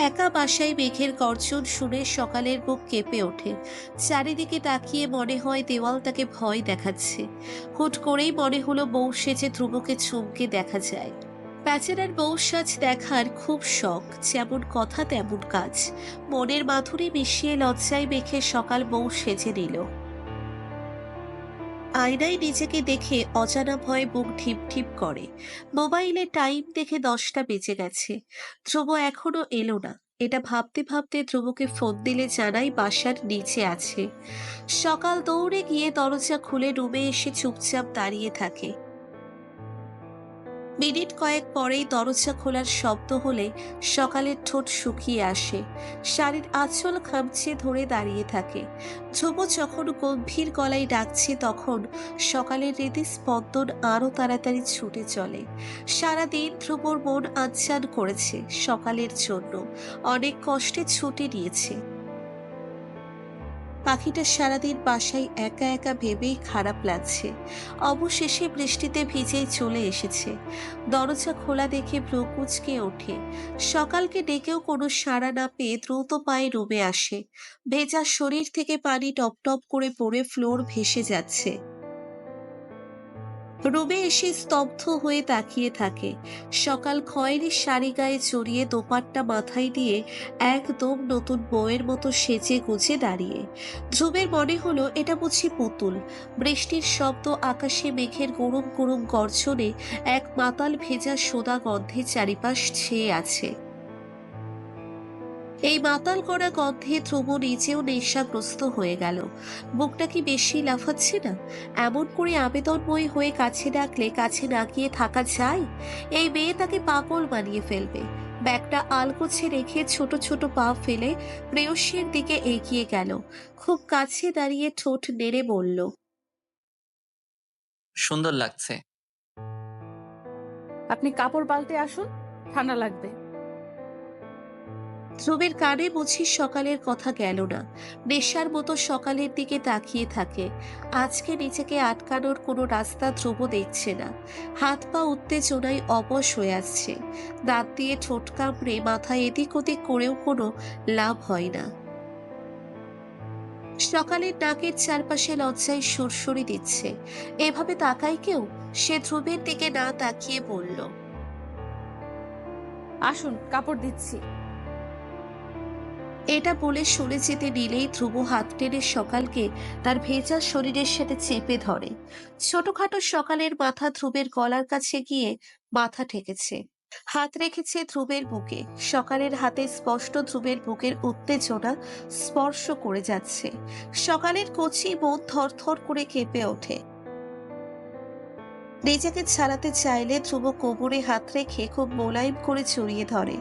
একা বাসায় মেঘের গর্জন শুনে সকালের বুক কেঁপে ওঠে। চারিদিকে তাকিয়ে মনে হয় দেওয়াল তাকে ভয় দেখাচ্ছে। হুট করেই মনে হলো বউ সেজে ধ্রুবকে চমকে দেখা যায়। প্যাচেরার বউ সাজ দেখার খুব শখ, যেমন কথা তেমন কাজ। মনের মাধুরী মিশিয়ে লজ্জায় মেখে সকাল বউ সেজে নিল। আয়নায় নিজেকে দেখে অজানা ভয়ে বুক ঢিপ ঢিপ করে। মোবাইলে টাইম দেখে 10টা বেজে গেছে। ধ্রুব এখনো এলো না। এটা ভাবতে ভাবতে ধ্রুবকে ফোন দিলে জানাই বাসার নিচে আছে। সকাল দৌড়ে গিয়ে দরজা খুলে রুমে এসে চুপচাপ দাঁড়িয়ে থাকে। মিনিট কয়েক পরেই দরজা খোলার শব্দ হলে সকালের ঠোঁট শুকিয়ে আসে। শাড়ির আঁচল খামচে ধরে দাঁড়িয়ে থাকে। ধ্রুব যখন গম্ভীর গলায় ডাকছে, তখন সকালের হৃদস্পন্দন আরো তাড়াতাড়ি ছুটে চলে। সারাদিন ধ্রুবর মন আচ্ছান করেছে সকালের জন্য। অনেক কষ্টে ছুটি নিয়েছে। পাখিটা সারাদিন বাসায় একা একা ভেবেই খারাপ লাগছে। অবশেষে বৃষ্টিতে ভিজেই চলে এসেছে। দরজা খোলা দেখে ভ্রু কুঁচকে ওঠে। সকালকে ডেকেও কোনো সাড়া না পেয়ে দ্রুত পায়ে রুমে আসে। ভেজা শরীর থেকে পানি টপ টপ করে পড়ে ফ্লোর ভেসে যাচ্ছে। রুমে এসে স্তব্ধ হয়ে তাকিয়ে থাকে। সকাল খয়েরি শাড়ি গায়ে জড়িয়ে দোপাট্টা মাথায় দিয়ে একদম নতুন বউয়ের মতো সেজে গুজে দাঁড়িয়ে। ধ্রুবের মনে হলো এটা বুঝি পুতুল। বৃষ্টির শব্দ, আকাশে মেঘের গরম গরম গর্জনে এক মাতাল ভেজা সোদা গন্ধে চারিপাশ ছেয়ে আছে। এই মাতাল করা গন্ধে ধ্রুব নিজেও নেশাগ্রস্ত হয়ে গেল। বুকটা কি বেশি লাফাচ্ছে না? এমন করে আবেদনময়ী হয়ে কাছে ডাকলে কাছে না গিয়ে থাকা যায়? এই মেয়ে তাকে পাগল বানিয়ে ফেলবে। ব্যাগটা আলগোছে রেখে ছোট ছোট পা ফেলে প্রেয়সীর দিকে এগিয়ে গেল। খুব কাছে দাঁড়িয়ে ঠোঁট নেড়ে বলল, সুন্দর লাগছে। আপনি কাপড় পাল্টে আসুন, ঠান্ডা লাগবে। ধ্রুবের কানে বুঝি সকালের কথা গেল না। নেশার মতো সকালের দিকে তাকিয়ে থাকে। আজকে নিজেকে আটকানোর কোনো রাস্তা ধ্রুব দেখছে না। হাত পা উত্তেজনায় অবশ হয়ে আসছে। দাঁত দিয়ে ঠোঁট কামড়ে মাথা এদিক ওদিক করেও কোনো লাভ হয় না। সকালের নাকের চারপাশে লজ্জায় সুরসুরি দিচ্ছে। এভাবে তাকায় কেউ? সে ধ্রুবের দিকে না তাকিয়ে বলল, আসুন, কাপড় দিচ্ছি। এটা বলে সরে যেতে নিলেই ধ্রুব হাত টেনে সকালকে তার ভেজা শরীরের সাথে চেপে ধরে। ছোটখাটো সকালের মাথা ধ্রুবের গলার কাছে গিয়ে মাথা ঠেকেছে। হাত রেখেছে ধ্রুবের বুকে। সকালের হাতে স্পষ্ট ধ্রুবের বুকের উত্তেজনা স্পর্শ করে যাচ্ছে। সকালের কচি মন থরথর করে কেঁপে ওঠে। নিজেকে ছাড়াতে চাইলে ধ্রুব কোমরে হাত রেখে খুব মোলায়েম করে জড়িয়ে ধরে।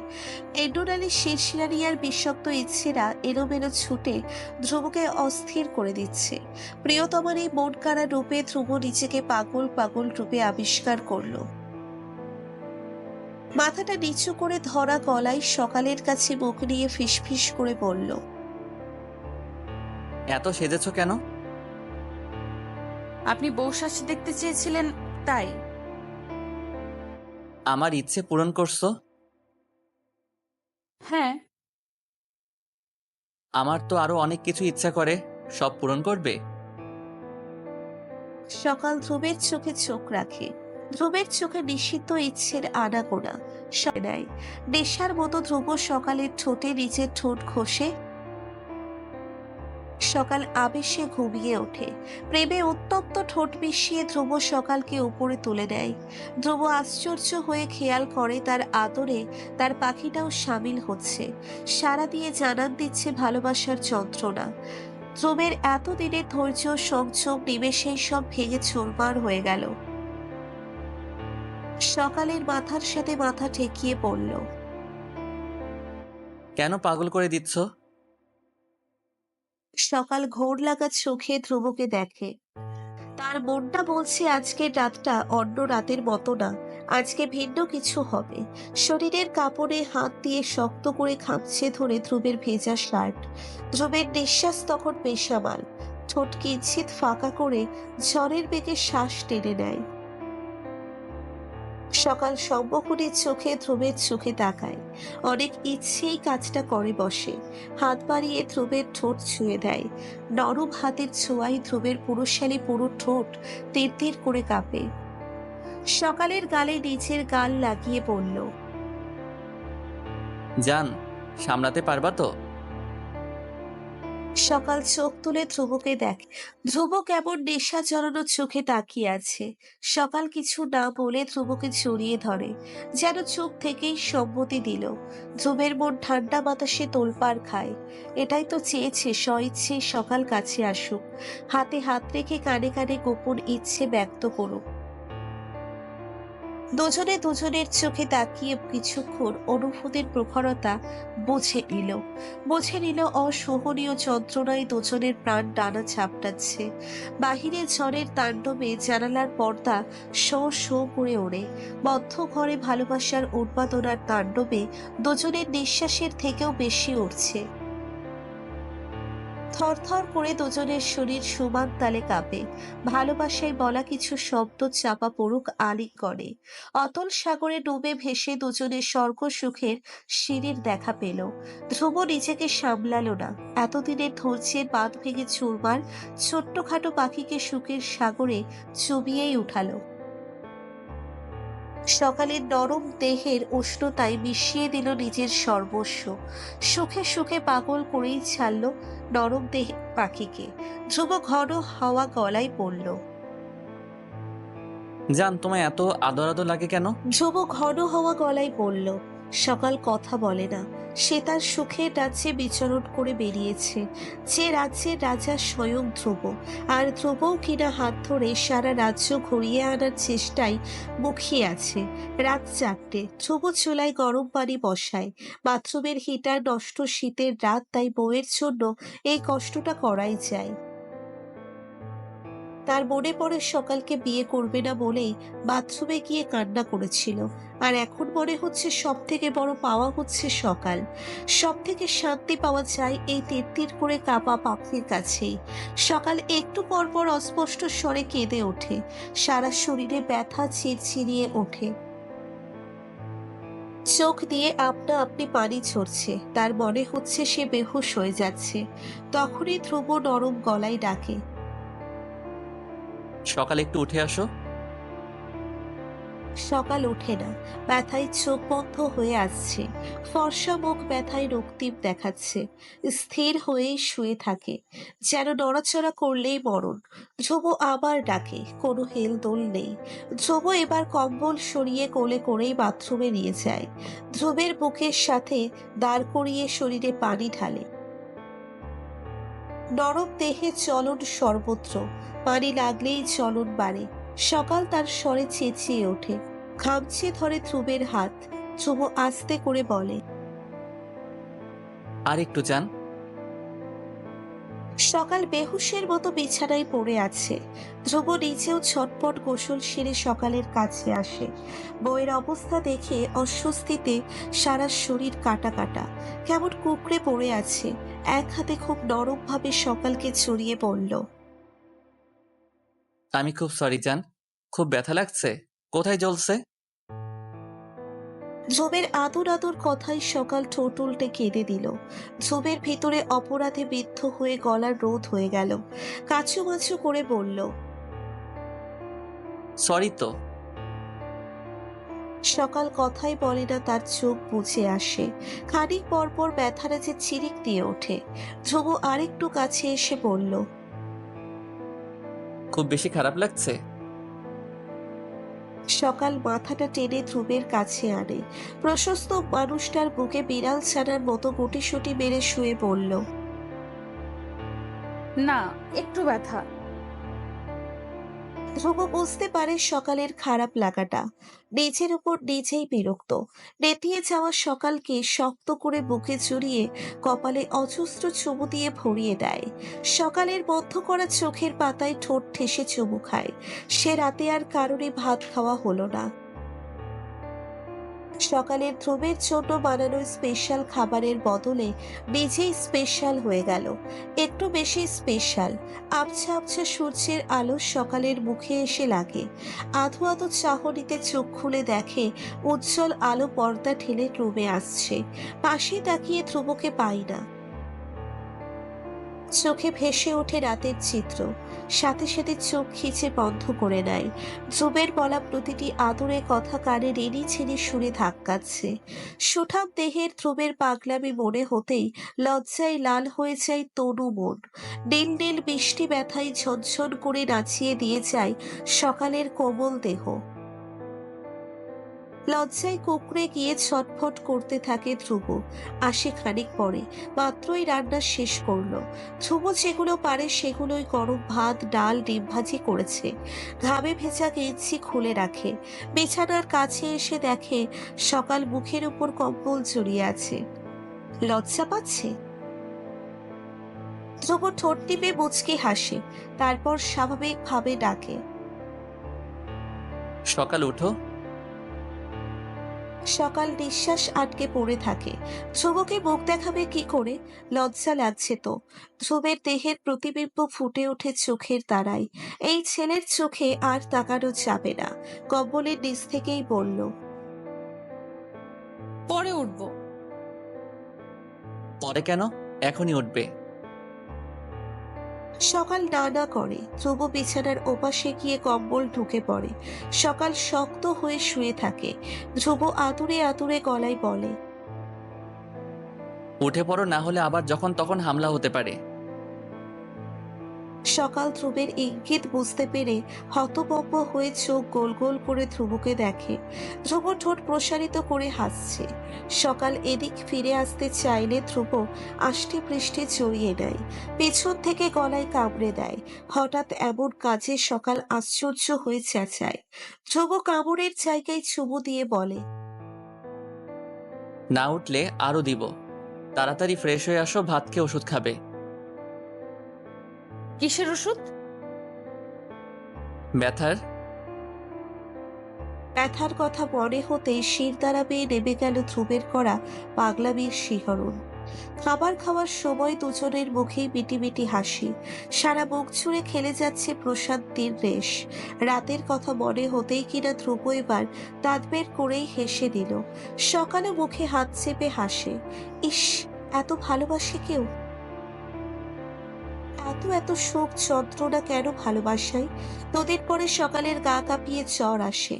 এন্ডোনালি শিরশিরানি আর বিষাক্ত ইচ্ছেরা এলোমেলো ছুটে ধ্রুবকে অস্থির করে দিচ্ছে। প্রিয়তমার এই মন কাড়া রূপে ধ্রুব নিজেকে পাগল পাগল রূপে আবিষ্কার করলো। মাথাটা নিচু করে ধরা গলায় সকালের কাছে মুখ নিয়ে ফিসফিস করে বলল, এত সেজেছো কেন? আপনি বউ শাশি দেখতে চেয়েছিলেন, তাই। আমার ইচ্ছে পূরণ করছো? হ্যাঁ। আমার তো আরো অনেক কিছু ইচ্ছা করে, সব পূরণ করবে? সকাল ধ্রুবের চোখে চোখ রাখে। ধ্রুবের চোখে নিষিদ্ধ ইচ্ছের আনাগোনা সরে নেয়। নেশার মতো ধ্রুব সকালের ঠোঁটে নিজের ঠোঁট ঘষে। সকাল আবেশে ঘুমিয়ে ওঠে। প্রেমে উত্তপ্ত ঠোঁট মিশিয়ে ধ্রুব সকালকে উপরে তুলে নেয়। ধ্রুব আশ্চর্য হয়ে খেয়াল করে তার আদরে তার পাখিটাও সামিল হচ্ছে, সাড়া দিয়ে জানান দিচ্ছে ভালোবাসার যন্ত্রণা। ধ্রুবের এতদিনের ধৈর্য সংযম নিমেষেই সব ভেঙে চুরমার হয়ে গেল। সকালের মাথার সাথে মাথা ঠেকিয়ে পড়ল। কেন পাগল করে দিচ্ছ? সকাল ঘোর লাগা চোখে ধ্রুবকে দেখে। তার মনটা বলছে আজকের রাতটা অন্য রাতের মতো না, আজকে ভিন্ন কিছু হবে। শরীরের কাপড়ে হাত দিয়ে শক্ত করে খামচে ধরে ধ্রুবের ভেজা শার্ট। ধ্রুবের নিঃশ্বাস তখন বেসামাল, ঠোঁট কিঞ্চিত ফাঁকা করে ঝড়ের বেগে শ্বাস টেনে নেয়। সকাল সম্মোহনের চোখে ধ্রুবের চোখে তাকায়। অনেক ইচ্ছেই কাজটা করে বসে। হাত বাড়িয়ে ধ্রুবের ঠোঁট ছুঁয়ে দেয়। নরম হাতের ছোঁয়ায় ধ্রুবের পুরুষালী পুরো ঠোঁট তীর তীর করে কাঁপে। সকালের গালে নিচের গাল লাগিয়ে বলল, জান, সামলাতে পারবা তো? সকাল চোখ তুলে ধ্রুবকে দেখে। ধ্রুব কেমন নেশা জড়ানো চোখে তাকিয়ে আছে। সকাল কিছু না বলে ধ্রুবকে জড়িয়ে ধরে, যেন চোখ থেকেই সম্মতি দিল। ধ্রুবের মন ঠান্ডা বাতাসে তোলপাড় খায়। এটাই তো চেয়েছে স্বইচ্ছে সকাল কাছে আসুক, হাতে হাত রেখে কানে কানে গোপন ইচ্ছে ব্যক্ত করুক। দুজনে দুজনের চোখে তাকিয়ে কিছুক্ষণ অনুভূতির প্রখরতা বুঝে নিল অসহনীয় যন্ত্রণায় দুজনের প্রাণ ডানা ঝাপটাচ্ছে। বাহিরে ঝড়ের তাণ্ডবে জানালার পর্দা শো শো করে ওড়ে। বদ্ধ ঘরে ভালোবাসার উন্মাদনার তাণ্ডবে দুজনের নিঃশ্বাসের থেকেও বেশি উঠছে। থরথর করে দুজনের শরীর সমান তালে কাঁপে। ভালোবাসায় বলা কিছু শব্দ চাপা পড়ুক আলিঙ্গনে। অতল সাগরে ডুবে ভেসে দুজনের স্বর্গ সুখের সিঁড়ির দেখা পেল। ধ্রুব নিজেকে সামলালো না। এতদিনের ধৈর্যের বাঁধ ভেঙে চুরমার ছোট্টখাটো পাখিকে সুখের সাগরে চুবিয়েই উঠালো। সকালের নরম দেহের উষ্ণতায় মিশিয়ে দিল নিজের সর্বস্ব। সুখে সুখে পাগল করেই ছাড়ল নরম দেহে পাখিকে। ধ্রুব ঘন হাওয়া গলায় পড়ল। জান, তোমায় এত আদর আদর লাগে কেন? ধ্রুব ঘন হওয়া গলায় বলল। সকাল কথা বলে না। সে তার সুখের রাজ্যে বিচরণ করে বেরিয়েছে, যে রাজ্যের রাজা স্বয়ং ধ্রুব। আর ধ্রুবও কিনা হাত ধরে সারা রাজ্য ঘুরিয়ে আনার চেষ্টায় মুখিয়ে আছে। রাত 4টে। ধ্রুব চুলায় গরম পানি বসায়। বাথরুমের হিটার নষ্ট, শীতের রাত, তাই বউয়ের জন্য এই কষ্টটা করাই যায়। তার মনে পড়ে সকালকে বিয়ে করবে না বলেই বাথরুমে গিয়ে কান্না করেছিল। আর এখন মনে হচ্ছে সব থেকে বড় পাওয়া হচ্ছে সকাল। সব থেকে শান্তি পাওয়া যায় এই তিরতির করে কাঁপা পাখির কাছেই। সকাল একটু পর পর অস্পষ্ট স্বরে কেঁদে ওঠে। সারা শরীরে ব্যথা চিরচিরিয়ে ওঠে। চোখ দিয়ে আপনা আপনি পানি ঝরছে। তার মনে হচ্ছে সে বেহুশ হয়ে যাচ্ছে। তখনই ধ্রুব নরম গলায় ডাকে, সকালে একটু উঠে আসো। সকাল ওঠে না। ব্যথায় চোখ বন্ধ হয়ে আসছে। ফর্সা মুখ ব্যথায় রক্তিম দেখাচ্ছে। স্থির হয়ে শুয়ে থাকে, যেন নড়াচড়া করলেই মরণ। ধ্রুব আবার ডাকে, কোনো হেলদোল নেই। ধ্রুব এবার কম্বল সরিয়ে কোলে করেই বাথরুমে নিয়ে যায়। ধ্রুবের বুকের সাথে দাঁড় করিয়ে শরীরে পানি ঢালে। নরম দেহে চলন সর্বত্র। পানি লাগলেই চলন বাড়ে। সকাল তার স্বরে চেঁচিয়ে ওঠে। খামচে ধরে ধ্রুবের হাত। ধ্রুব আস্তে করে বলে, আর একটু জান। সকাল বেহুশের মতো বিছানায় পড়ে আছে। ধ্রুব নিজেও ছটপট গোসল সেরে সকালের কাছে আসে। বউয়ের অবস্থা দেখে অস্বস্তিতে সারা শরীর কাটা কাটা, কেমন কুঁকড়ে পড়ে আছে। এক হাতে খুব নরম ভাবে সকালকে জড়িয়ে পড়ল। আমি খুব সরি জান, খুব ব্যথা লাগছে। কোথায় জ্বলছে? ধ্রুবের আদর আদর কথায় সকাল ঠোঁট উল্টে কেঁদে দিল। ধ্রুবের ভিতরে অপরাধে বিদ্ধ হয়ে গলার রোধ হয়ে গেল। কাছুমাছু করে বলল, সরি তো। সকাল কথাই বলে না, তার চোখ বুজে আসে। খানিক পর পর ব্যথাটা যে চিরিক দিয়ে ওঠে। ধ্রুব আরেকটু কাছে এসে বলল, খুব বেশি খারাপ লাগছে? সকাল মাথাটা টেনে ধ্রুবের কাছে আনে। প্রশস্ত মানুষটার বুকে বিড়াল ছানার মতো গুটিসুটি মেরে শুয়ে পড়ল। না, একটু ব্যথা। ধ্রুব বুঝতে পারে সকালের খারাপ লাগাটা। নিজের উপর নিজেই বিরক্ত। নেতিয়ে যাওয়া সকালকে শক্ত করে বুকে জড়িয়ে কপালে অজস্র চুমু দিয়ে ভরিয়ে দেয়। সকালের বন্ধ করা চোখের পাতায় ঠোঁট ঠেসে চুমু খায়। সে রাতে আর কারোরই ভাত খাওয়া হলো না। সকালের ধ্রুবের জন্য বানানো স্পেশাল খাবারের বদলে নিজেই স্পেশাল হয়ে গেল, একটু বেশি স্পেশাল। আবছা আবছা সূর্যের আলো সকালের মুখে এসে লাগে। আধো আধো চাহনিতে চোখ খুলে দেখে উজ্জ্বল আলো পর্দা ঠেলে রুমে আসছে। পাশে তাকিয়ে ধ্রুবকে পাই না। চোখে ভেসে ওঠে রাতের চিত্র। সাথে সাথে চোখ খিচে বন্ধ করে নেয়। ধ্রুবের বলা প্রতিটি আদুরে কথা কানে রেনি ছেড়ে সুরে ধাক্কাচ্ছে। সুঠাম দেহের ধ্রুবের পাগলামি মনে হতেই লজ্জায় লাল হয়ে যায় তনু মন। নীল নীল বৃষ্টি ব্যথায় ঝনঝন করে নাচিয়ে দিয়ে যায় সকালের কোমল দেহ। লজ্জায় কুঁকড়ে গিয়ে ছটফট করতে থাকে ধ্রুব। আসে খানিক পরে, মাত্রই রান্না শেষ করলো। ধ্রুব যেগুলো পারে সেগুলোই গরম ভাত, ডাল, ডিম ভাজি করেছে। ঘামে ভেজা গেঞ্জি খুলে রাখে। বিছানার কাছে এসে দেখে সকাল মুখের উপর কম্বল জড়িয়ে আছে। লজ্জা পাচ্ছে। ধ্রুব ঠোঁট টিপে মুচকি হাসে, তারপর স্বাভাবিকভাবে ডাকে, সকাল উঠো। সকাল নিঃশ্বাস আটকে পড়ে থাকে। ধ্রুবকে মুখ দেখাবে কি করে? লজ্জা লাগছে তো। ধ্রুবের দেহের প্রতিবিম্ব ফুটে ওঠে চোখের তারায়। এই ছেলের চোখে আর তাকানো যাবে না। কম্বলের নিচ থেকেই বলল, পরে উঠবো। পরে কেন? এখনই উঠবে। সকাল না না করে। ধ্রুব বিছানার ওপাশে গিয়ে কম্বল ঢুকে পড়ে। সকাল শক্ত হয়ে শুয়ে থাকে। ধ্রুব আতুরে আতুরে গলায় বলে, উঠে পড়ো, না হলে আবার যখন তখন হামলা হতে পারে। সকাল ধ্রুবের ইঙ্গিত বুঝতে পেরে হতভম্ব হয়ে চোখ গোল গোল করে ধ্রুবকে দেখে। ধ্রুব ঠোঁট প্রসারিত করে হাসছে। সকাল এদিক ফিরে আসতে চাইলে ধ্রুব আষ্টে পৃষ্ঠে জড়িয়ে নেয়। পেছন থেকে গলায় কামড়ে দেয়। হঠাৎ এমন কাজে সকাল আশ্চর্য হয়ে চেঁচায়। ধ্রুব কামড়ের জায়গায় চুমু দিয়ে বলে, না উঠলে আরো দিব। তাড়াতাড়ি ফ্রেশ হয়ে আসো, ভাত খেয়ে ওষুধ খাবে। কিসের ওষুধ? ব্যথার। ব্যথার কথা মনে হতেই শিরদাঁড়া বেয়ে নেমে গেল ধ্রুবের করা পাগলামির শিহরণ। খাবার খাওয়ার সময় দুজনের মুখেই মিটি হাসি। সারা মুখ ছুঁড়ে খেলে যাচ্ছে প্রশান্তির রেশ। রাতের কথা মনে হতেই কিনা ধ্রুব এবার দাঁত বের করেই হেসে দিল। সকালে মুখে হাত চেপে হাসে। ইস, এত ভালোবাসে কেউ? এত এত শোক যন্ত্রণা কেন ভালোবাসায়? নদীর পরে সকালের গা কাঁপিয়ে জ্বর আসে।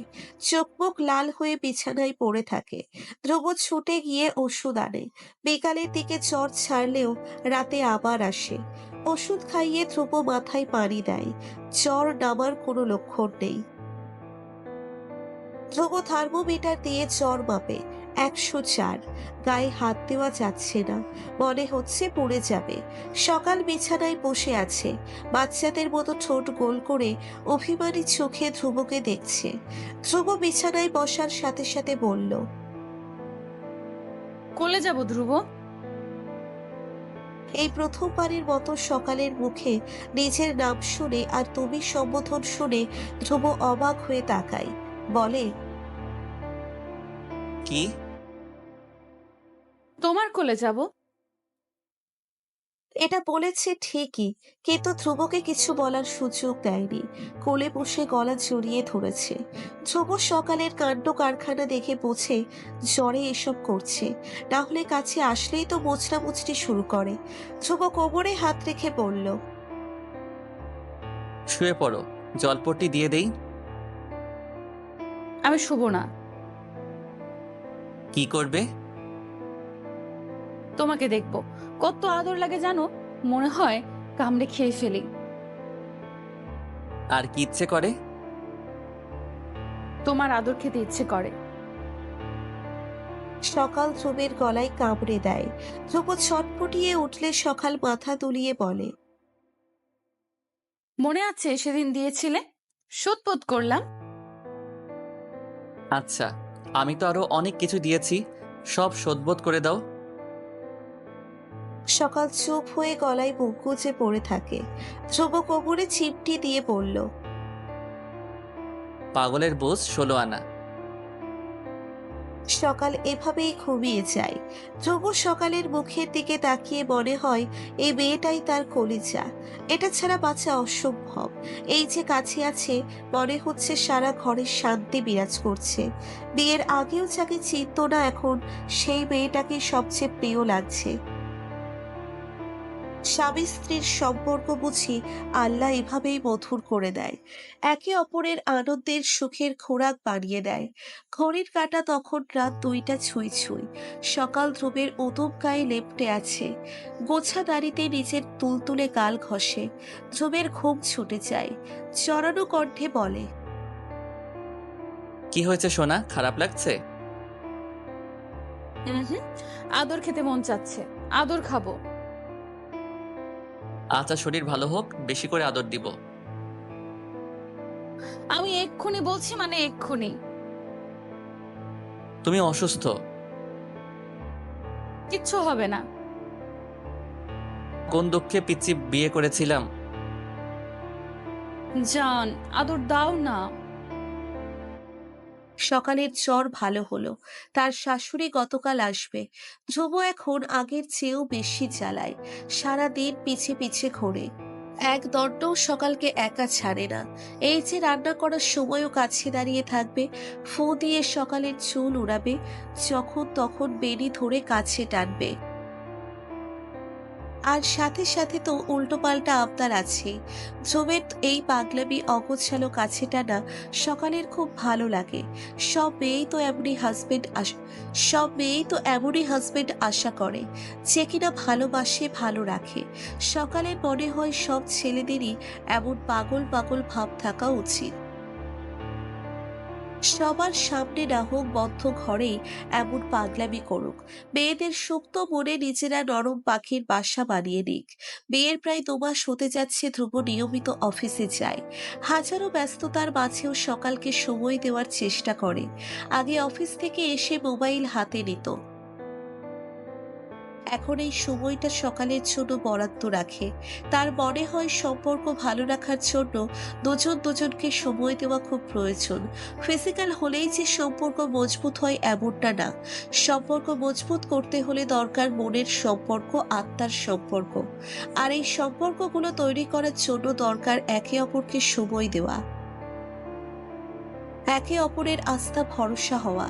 চোখ মুখ লাল হয়ে বিছানায় পড়ে থাকে। ধ্রুব ছুটে গিয়ে ওষুধ আনে। বিকালের দিকে জ্বর ছাড়লেও রাতে আবার আসে। ওষুধ খাইয়ে ধ্রুব মাথায় পানি দেয়। জ্বর নামার কোনো লক্ষণ নেই। ধ্রুব থার্মোমিটার দিয়ে জ্বর মাপে, 104। গায়ে হাত দেওয়া যাচ্ছে না, মনে হচ্ছে পড়ে যাবে। সকাল বিছানায় বসে আছে, বাচ্চাদের মতো ঠোঁট গোল করে অভিমানী চোখে ধ্রুবকে দেখছে। ধ্রুব বিছানায় বসার সাথে সাথে বলল, কোলে যাব ধ্রুব। এই প্রথমবারের মতো সকালের মুখে নিজের নাম শুনে আর তুমি সম্বোধন শুনে ধ্রুব অবাক হয়ে তাকায়। বলে, কি? তোমার কোলে যাব। এটা বলেছে ঠিকই, কিন্তু ধ্রুবকে কিছু বলার সুযোগ দেয়নি। কোলে বসে গলা জড়িয়ে ধরেছে। ধ্রুব সকালের কাণ্ড কারখানা দেখে বোঝে জ্বরে এসব করছে, না হলে কাছে আসলেই তো মোচড়ামুচড়ি শুরু করে। ধ্রুব কোমরে হাত রেখে বলল, শুয়ে পড়ো, জলপট্টি দিয়ে দেই। আমি শুবো না। কি করবে? তোমাকে দেখবো। কত আদর লাগে জানো, মনে হয় কামড়ে খেয়ে ফেলি। আর কি ইচ্ছে করে? তোমার আদর খেতে ইচ্ছে করে। সকাল ধ্রুবের গলায় কামড়ে দেয়। ধ্রুব ছটফটিয়ে উঠলে সকাল মাথা দুলিয়ে বলে, মনে আছে সেদিন দিয়েছিলে? শোধবোধ করলাম। আচ্ছা, আমি তো আরো অনেক কিছু দিয়েছি, সব শোধবোধ করে দাও। সকাল চুপ হয়ে গলায় বুক গুজে পড়ে থাকে। ধ্রুব কোমরে চিমটি দিয়ে বলল, পাগলের বোঝ 16 আনা। সকাল এভাবেই ঘুমিয়ে যায়। ধ্রুব সকালের মুখের দিকে তাকিয়ে মনে হয় এই মেয়েটাই তার কলিজা। এটা ছাড়া বাঁচা অসম্ভব। এই যে কাছে আছে, মনে হচ্ছে সারা ঘরে শান্তি বিরাজ করছে। বিয়ের আগেও যাকে চিনত না, এখন সেই মেয়েটাকে সবচেয়ে প্রিয় লাগছে। স্বামী স্ত্রীর সম্পর্ক বুঝি আল্লাহ এভাবেই মধুর করে দেয়, একে অপরের আনন্দের সুখের খোরাক বানিয়ে দেয়। ঘড়ির কাঁটা তখন রাত 2টা ছুঁই ছুঁই। সকাল ধ্রুবের উদম গায়ে লেপ্টে আছে, গোছা দাড়িতে নিজের তুলতুলে গাল ঘষে। ধ্রুবের ঘুম ছুটে যায়, চড়ানো কণ্ঠে বলে, কি হয়েছে সোনা, খারাপ লাগছে? হুম, আদর খেতে মন চাচ্ছে, আদর খাবো। আচ্ছা, শরীর ভালো হোক, বেশি করে আদর দিব। আমি এক্ষুনি বলছি, মানে এক্ষুনি। তুমি অসুস্থ। কিচ্ছু হবে না। কোন দুঃখে পিচ্চি বিয়ে করেছিলাম। জান, আদর দাও না। সকালের জ্বর ভালো হলো। তার শাশুড়ি গতকাল আসবে। ধ্রুব এখন আগের চেয়েও বেশি জ্বালায়, সারাদিন পিছে পিছে ঘোরে। এক দণ্ডও সকালকে একা ছাড়ে না। এই যে রান্না করার সময়ও কাছে দাঁড়িয়ে থাকবে, ফু দিয়ে সকালের চুল উড়াবে, যখন তখন বেনি ধরে কাছে টানবে। আর সাথে সাথে তো উল্টোপাল্টা আবদার আছে। ধ্রুবের এই পাগলামি অগোছালো কাছে টানা সকালের খুব ভালো লাগে। সব মেয়েই তো এমনই হাজবেন্ড আশা করে, যে কিনা ভালোবাসে, ভালো রাখে। সকালের মনে হয় সব ছেলেদেরই এমন পাগল পাগল ভাব থাকা উচিত। সবার সামনে না হোক, বদ্ধ ঘরেই এমন পাগলামি করুক। মেয়েদের সুপ্ত মনে নিজেরা নরম পাখির বাসা বানিয়ে নিক। বিয়ের প্রায় 2 মাস হতে যাচ্ছে, ধ্রুব নিয়মিত অফিসে যায়। হাজারো ব্যস্ততার মাঝেও সকালকে সময় দেওয়ার চেষ্টা করে। আগে অফিস থেকে এসে মোবাইল হাতে নিত, এখন এই সময়টা সকালের জন্য বরাদ্দ রাখে। তার মনে হয় সম্পর্ক ভালো রাখার জন্য দুজন দুজনকে সময় দেওয়া খুব প্রয়োজন। ফিজিক্যাল হলেই যে সম্পর্ক মজবুত হয় এমনটা না। সম্পর্ক মজবুত করতে হলে দরকার মনের সম্পর্ক, আত্মার সম্পর্ক। আর এই সম্পর্কগুলো তৈরি করার জন্য দরকার একে অপরকে সময় দেওয়া, একে অপরের আস্থা ভরসা হওয়া।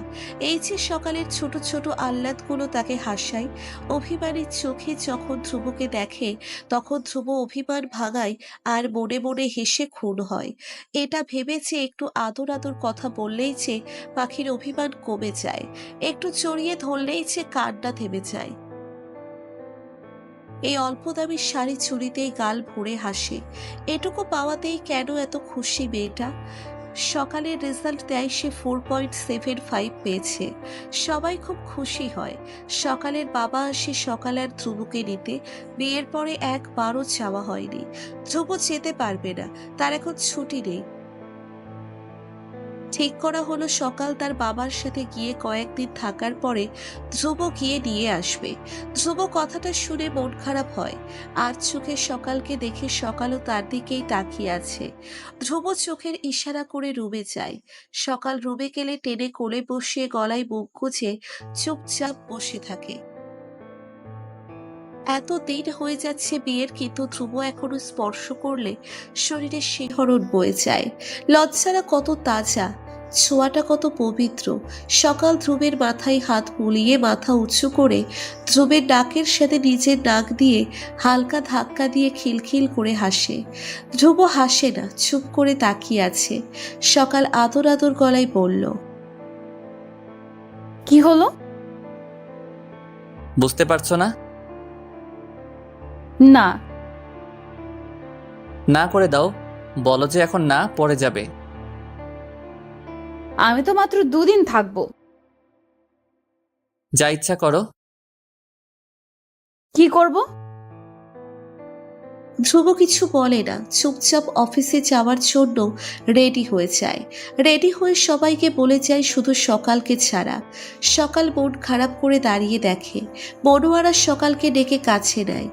এই যে সকালের ছোট ছোট আহ্লাদগুলো তাকে হাসায়। অভিমানের চোখে যখন ধ্রুবকে দেখে, তখন ধ্রুব অভিমান ভাঙায় আর মনে মনে হেসে খুন হয়। এটা ভেবেছে একটু আদর আদর কথা বললেই যে পাখির অভিমান কমে যায়, একটু জড়িয়ে ধরলেই যে কান্না থেমে যায়। এই অল্প দামি শাড়ি চুড়িতেই গাল ভরে হাসে। এটুকু পাওয়াতেই কেন এত খুশি মেয়েটা। সকালের রেজাল্ট দেয় সে 4.75 পেয়েছে। সবাই খুব খুশি হয়। সকালের বাবা আসে সকাল আর ধ্রুবকে নিতে। বিয়ের পরে একবারও যাওয়া হয়নি। ধ্রুব যেতে পারবে না, তার এখন ছুটি নেই। ঠিক করা হলো সকাল তার বাবার সাথে গিয়ে কয়েকদিন থাকার পরে ধ্রুব গিয়ে নিয়ে আসবে। ধ্রুব কথাটা শুনে মন খারাপ হয়। আর চোখে সকালকে দেখে সকালও তার দিকেই তাকিয়ে আছে। ধ্রুব চোখের ইশারা করে রুমে যায়। সকাল রুমে গেলে টেনে কোলে বসিয়ে গলায় মুখ গুজে চুপচাপ বসে থাকে। এত দিন হয়ে যাচ্ছে বিয়ের, কিন্তু ধ্রুব এখনো স্পর্শ করলে শরীরে শিহরণ বয়ে যায়। লজ্জারা কত তাজা, ছোঁয়াটা কত পবিত্র। সকাল ধ্রুবের মাথায় হাত বুলিয়ে মাথা উঁচু করে ধ্রুবের নাকের সাথে নিজের নাক দিয়ে হালকা ধাক্কা দিয়ে খিলখিল করে হাসে। ধ্রুব হাসে না, চুপ করে তাকিয়ে আছে। সকাল আদর আদর গলায় বলল, কি হলো? বুঝতে পারছো না? না। না করে দাও। বলো যে এখন না, পরে যাবে। আমি তো মাত্র 2 দিন থাকবো। যা ইচ্ছা করো। কি করব? ধ্রুব কিছু বলে না, চুপচাপ অফিসে যাওয়ার জন্য রেডি হয়ে যায়। রেডি হয়ে সবাইকে বলে যায় শুধু সকালকে ছাড়া। সকাল মন খারাপ করে দাঁড়িয়ে দেখে মনোয়ারা সকালকে ডেকে কাছে নেয়।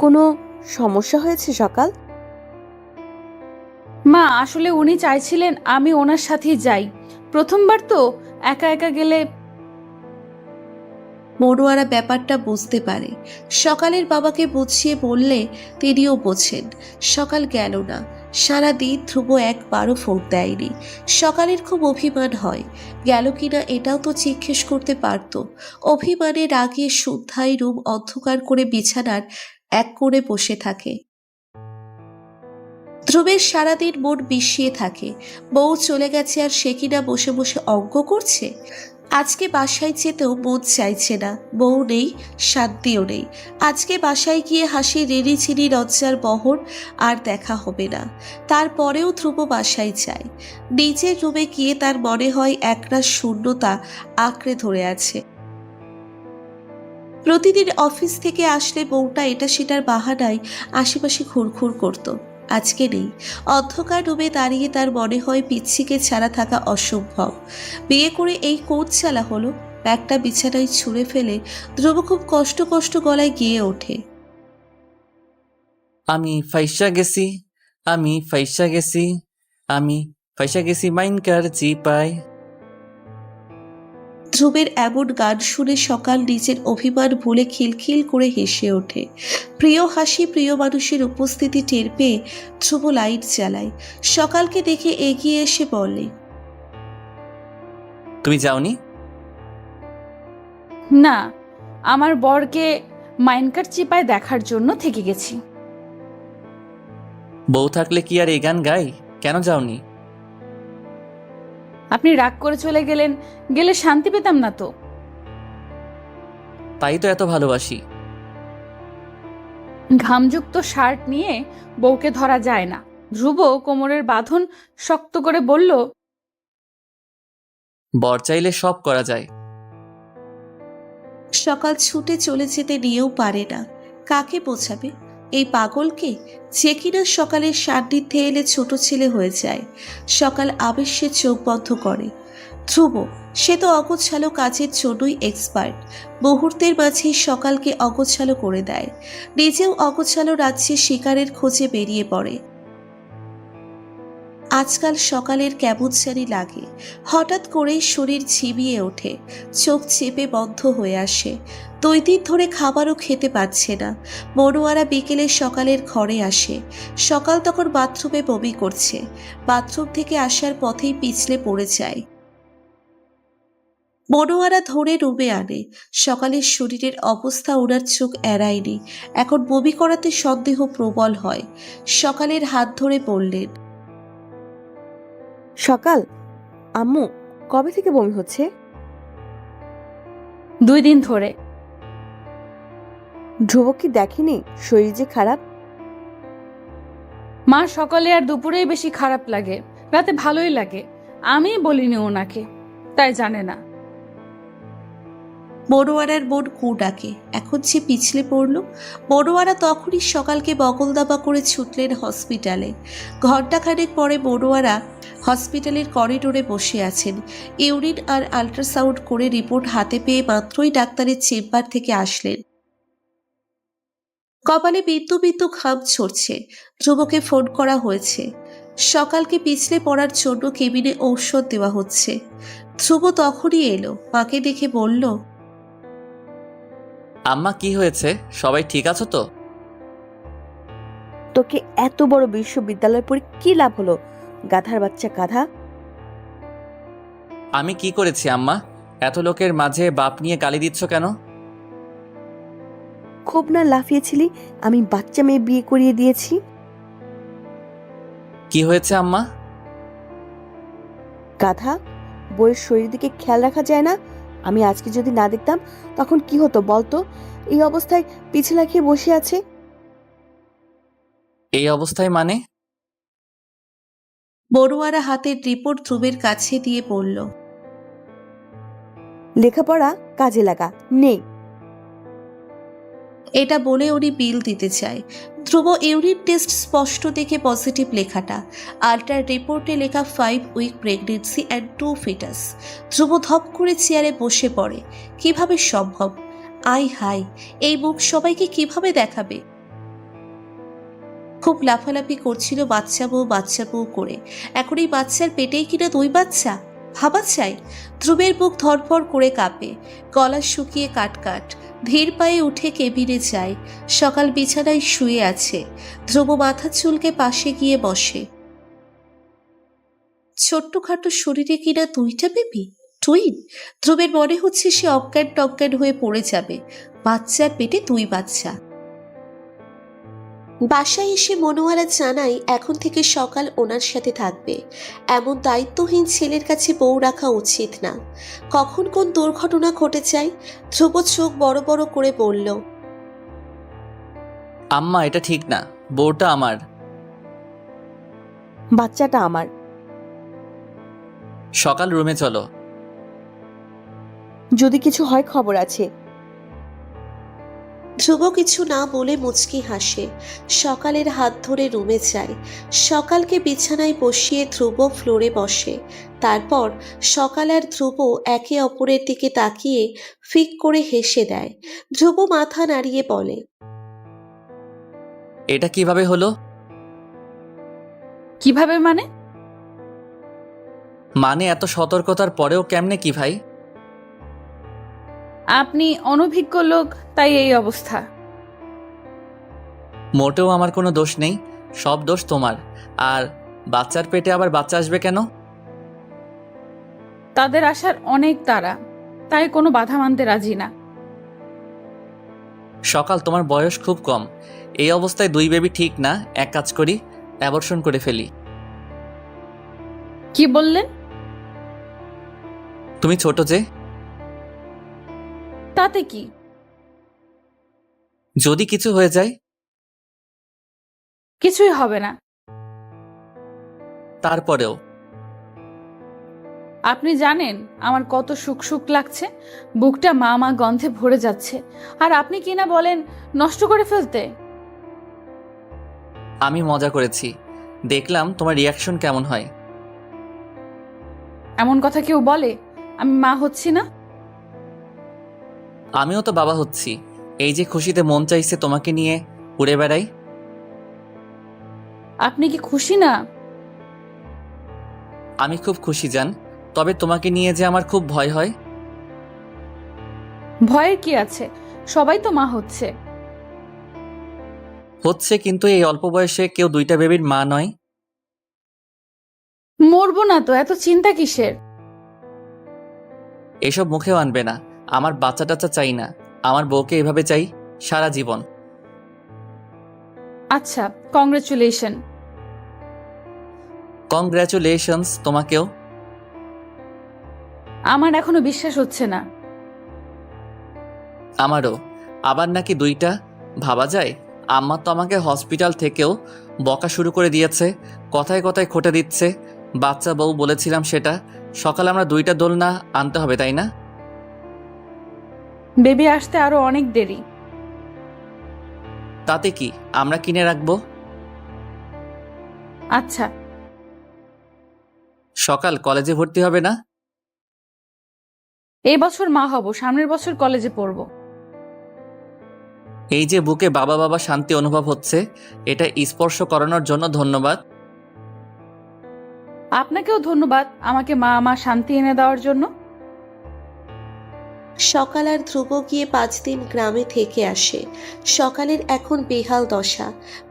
কোনো সমস্যা হয়েছে সকাল? মা, আসলে উনি চাইছিলেন আমি ওনার সাথেই যাই। প্রথমবার তো একা একা গেলে। মনোয়ারা ব্যাপারটা বুঝতে পারে। সকালের বাবাকে বুঝিয়ে বললে তিনিও বোঝেন। সকাল গেল না। সারাদিন ধ্রুব একবারও ফোন দেয়নি। সকালের খুব অভিমান হয়, গেল কিনা এটাও তো জিজ্ঞেস করতে পারত। অভিমানে রাগে শুদ্ধাই রুম অন্ধকার করে বিছানার এক কোণে বসে থাকে। ধ্রুবের সারাদিন মন বিষিয়ে থাকে। বউ চলে গেছে আর সে কিনা বসে বসে অঙ্ক করছে। আজকে বাসায় যেতেও মন চাইছে না। বউ নেই, শান্তিও নেই। আজকে বাসায় গিয়ে হাসি রেড়ি ছিড়ি লজ্জার বহর আর দেখা হবে না। তারপরেও ধ্রুব বাসায় যায়। নিজের রুমে গিয়ে তার মনে হয় একরাশ শূন্যতা আঁকড়ে ধরে আছে। প্রতিদিন অফিস থেকে আসলে বউটা এটা সেটার বাহানায় আশেপাশে ঘুরঘুর করত। আজকে নেই। অন্ধকার রুমে দাঁড়িয়ে তার মনে হয় পিচ্ছিকে ছাড়া থাকা অসম্ভব। বিয়ে করে এই কোট চালা হলো। ব্যাগটা বিছানায় ছুঁড়ে ফেলে ধ্রুব খুব কষ্ট কষ্ট গলায় গিয়ে ওঠে। আমি ফাইসা গেছি, আমি ফাইসা গেছি, আমি ফাইসা গেছি মাইনকার জি পায়। ধ্রুবের এমন গান শুনে সকাল নিজের অভিমান ভুলে খিলখিল করে হেসে ওঠে। প্রিয় হাসি, প্রিয় মানুষের উপস্থিতি টের পেয়ে ধ্রুব লাইট জ্বালায়। সকালকে দেখে এগিয়ে এসে বলে, তুমি যাওনি? না, আমার বরকে মাইনকার চিপায় দেখার জন্য থেকে গেছি। বউ থাকলে কি আর এই গান গাই? কেন যাওনি? আপনি রাগ করে চলে গেলেন, গেলে শান্তি পেতাম না তো। তাই তো এত ভালোবাসি। ঘামযুক্ত শার্ট নিয়ে বউকে ধরা যায় না। ধ্রুব কোমরের বাঁধন শক্ত করে বলল, বর চাইলে সব করা যায়। সকাল ছুটে চলে যেতে নিয়েও পারে না। কাকে বোঝাবে? এই পাগলকে, যে কিনা সকালের সান্নিধ্যে এলে ছোট ছেলে হয়ে যায়। সকাল আবেশে চোখ বন্ধ করে। ধ্রুব, সে তো অগোছালো কাজের জন্যই এক্সপার্ট। মুহূর্তের মাঝেই সকালকে অগোছালো করে দেয়। নিজেও অগোছালো রাজ্যে শিকারের খোঁজে বেরিয়ে পড়ে। আজকাল সকালের কেমন জানি লাগে। হঠাৎ করেই শরীর ঝিমিয়ে ওঠে, চোখ চেপে বন্ধ হয়ে আসে। 2 দিন ধরে খাবারও খেতে পারছে না। মনোয়ারা বিকেলে সকালের ঘরে আসে। সকাল তখন বাথরুমে বমি করছে। বাথরুম থেকে আসার পথেই পিছলে পড়ে যায়। মনোয়ারা ধরে রুমে আনে। সকালের শরীরের অবস্থা ওনার চোখ এড়ায়নি। এখন বমি করাতে সন্দেহ প্রবল হয়। সকালের হাত ধরে বললেন, সকাল, আম্মু কবে থেকে বমি হচ্ছে? 2 দিন ধরে। ধ্রুব কি দেখেনি শরীর যে খারাপ? মা, সকালে আর দুপুরেই বেশি খারাপ লাগে, রাতে ভালোই লাগে। আমি বলিনি ওনাকে, তাই জানে না। মনোয়ারার মন কু ডাকে। এখন যে পিছলে পড়ল। মনোয়ারা তখনই সকালকে বগল দাবা করে ছুটলেন হসপিটালে। ঘণ্টাখানেক পরে মনোয়ারা হসপিটালের করিডোরে বসে আছেন। ইউরিন আর আল্ট্রাসাউন্ড করে রিপোর্ট হাতে পেয়ে মাত্রই ডাক্তারের চেম্বার থেকে আসলেন। কপালে বিন্দু বিন্দু ঘাম ঝরছে। ধ্রুবকে ফোন করা হয়েছে। সকালকে পিছলে পড়ার জন্য কেবিনে ঔষধ দেওয়া হচ্ছে। ধ্রুব তখনই এলো। মাকে দেখে বলল, আম্মা, কি হয়েছে? সবাই ঠিক আছো তো? তোকে এত বড় বিশ্ববিদ্যালয় পড়ে কি লাভ হলো, গাধার বাচ্চা গাধা? আমি কি করেছি আম্মা? এত লোকের মাঝে বাপ নিয়ে গালি দিচ্ছ কেন? খুব না লাফিয়েছিলি আমি বাচ্চা মেয়ে বিয়ে করিয়ে দিয়েছি? কি হয়েছে আম্মা? গাধা, বইয়ের শরীর দিকে খেয়াল রাখা যায় না? আমি আজকে যদি না দেখতাম তখন কি হতো বলতো? এই অবস্থায় পিছলা খেয়ে বসে আছে। এই অবস্থায় মানে? বড়ুয়ারা হাতের রিপোর্ট ধ্রুবের কাছে দিয়ে বলল, লেখাপড়া কাজে লাগা নেই। এটা বলে উনি বিল দিতে চায়। ধ্রুব ইউরিন টেস্ট স্পষ্ট দেখে পজিটিভ লেখাটা। আল্ট্রার রিপোর্টে লেখা 5 উইক প্রেগনেন্সি অ্যান্ড 2 ফিটাস। ধ্রুব ধপ করে চেয়ারে বসে পড়ে। কিভাবে সম্ভব? আই হাই, এই মুখ সবাইকে কিভাবে দেখাবে? খুব লাফালাফি করছিল বাচ্চা বউ করে। এখন এই বাচ্চার পেটেই কিনা 2 বাচ্চা, ভাবা চাই। ধ্রুবের বুক ধরফর করে কাঁপে, গলা শুকিয়ে কাটকাট। ধীর পায়ে উঠে কেবিনে যায়। সকাল বিছানায় শুয়ে আছে। ধ্রুব মাথা চুলকে পাশে গিয়ে বসে। ছোট্টখাটো শরীরে কিনা 2টা বেবি, টুইন। ধ্রুবের মনে হচ্ছে সে অজ্ঞান টজ্ঞান হয়ে পড়ে যাবে। বাচ্চার পেটে 2 বাচ্চা। বাসায় এসে মনোয়ারা জানায় এখন থেকে সকাল ওনার সাথে থাকবে। এমন দায়িত্বহীন ছেলের কাছে বউ রাখা উচিত না। কখন কোন দুর্ঘটনা ঘটে যায়। ধ্রুব চোখ বড় বড় করে বলল, আম্মা এটা ঠিক না, বউটা আমার। বাচ্চাটা আমার। সকাল রুমে চলো। যদি কিছু হয় খবর আছে। ধ্রুব কিছু না বলে মুচকি হাসে। সকালের হাত ধরে রুমে যায়। সকালকে বিছানায় বসিয়ে ধ্রুব ফ্লোরে বসে। তারপর সকাল আর ধ্রুব একে অপরের দিকে তাকিয়ে ফিক করে হেসে দেয়। ধ্রুব মাথা নাড়িয়ে বলে, এটা কিভাবে হলো? কিভাবে মানে? মানে এত সতর্কতার পরেও কেমনে কি ভাই? আপনি অনভিজ্ঞ লোক, তাই এই অবস্থা। মোটেও আমার কোনো দোষ নেই, সব দোষ তোমার। আর বাচ্চার পেটে আবার বাচ্চা আসবে কেন? তাদের আসার অনেক তাড়া, তাই কোনো বাধা মানতে রাজি না। সকাল তোমার বয়স খুব কম, এই অবস্থায় 2 বেবি ঠিক না। এক কাজ করি, অ্যাবর্শন করে ফেলি। কি বললেন? তুমি ছোট যে। তাতে কি? যদি কিছু হয়ে যায়? কিছুই হবে না। তারপরেও? আপনি জানেন আমার কত সুখ সুখ লাগছে, বুকটা মা মা গন্ধে ভরে যাচ্ছে, আর আপনি কিনা বলেন নষ্ট করে ফেলতে। আমি মজা করেছি, দেখলাম তোমার রিয়াকশন কেমন হয়। এমন কথা কেউ বলে? আমি মা হচ্ছি না? আমিও তো বাবা হচ্ছি। এই যে খুশিতে মন চাইছে তোমাকে নিয়ে উড়ে বেড়াই। আপনি কি খুশি না? আমি খুব খুশি জান, তবে তোমাকে নিয়ে যে আমার খুব ভয় হয়। ভয়ের কি আছে, সবাই তো মা হচ্ছে। হচ্ছে, কিন্তু এই অল্প বয়সে কেউ 2টা বেবির মা নয়। মরবো না তো, এত চিন্তা কিসের? এসব মুখেও আনবে না। আমার বাচ্চা টাচ্চা চাই না, আমার বউকে এভাবে চাই সারা জীবন। আচ্ছা, কংগ্রেচুলেশন। কংগ্রাচুলেশনস তোমাকেও। আমার এখনো বিশ্বাস হচ্ছে না। আমারও। আবার নাকি 2টা, ভাবা যায়? আম্মা তো আমাকে হসপিটাল থেকেও বকা শুরু করে দিয়েছে, কথায় কথায় খোঁটে দিচ্ছে। বাচ্চা বউ বলেছিলাম সেটা। সকালে আমরা 2টা দোলনা আনতে হবে, তাই না? বেবি আসতে আরো অনেক দেরি। তাতে কি, আমরা কিনে রাখবো। আচ্ছা। সকাল কলেজে ভর্তি হবে না? এই বছর মা হব, সামনের বছর কলেজে পড়ব। এই যে বুকে বাবা বাবা শান্তি অনুভব হচ্ছে, এটা স্পর্শ করানোর জন্য ধন্যবাদ। আপনাকেও ধন্যবাদ আমাকে মা মা শান্তি এনে দেওয়ার জন্য। সকাল আর ধ্রুব গিয়ে 5 দিন গ্রামে থেকে আসে। সকালের এখন বেহাল দশা।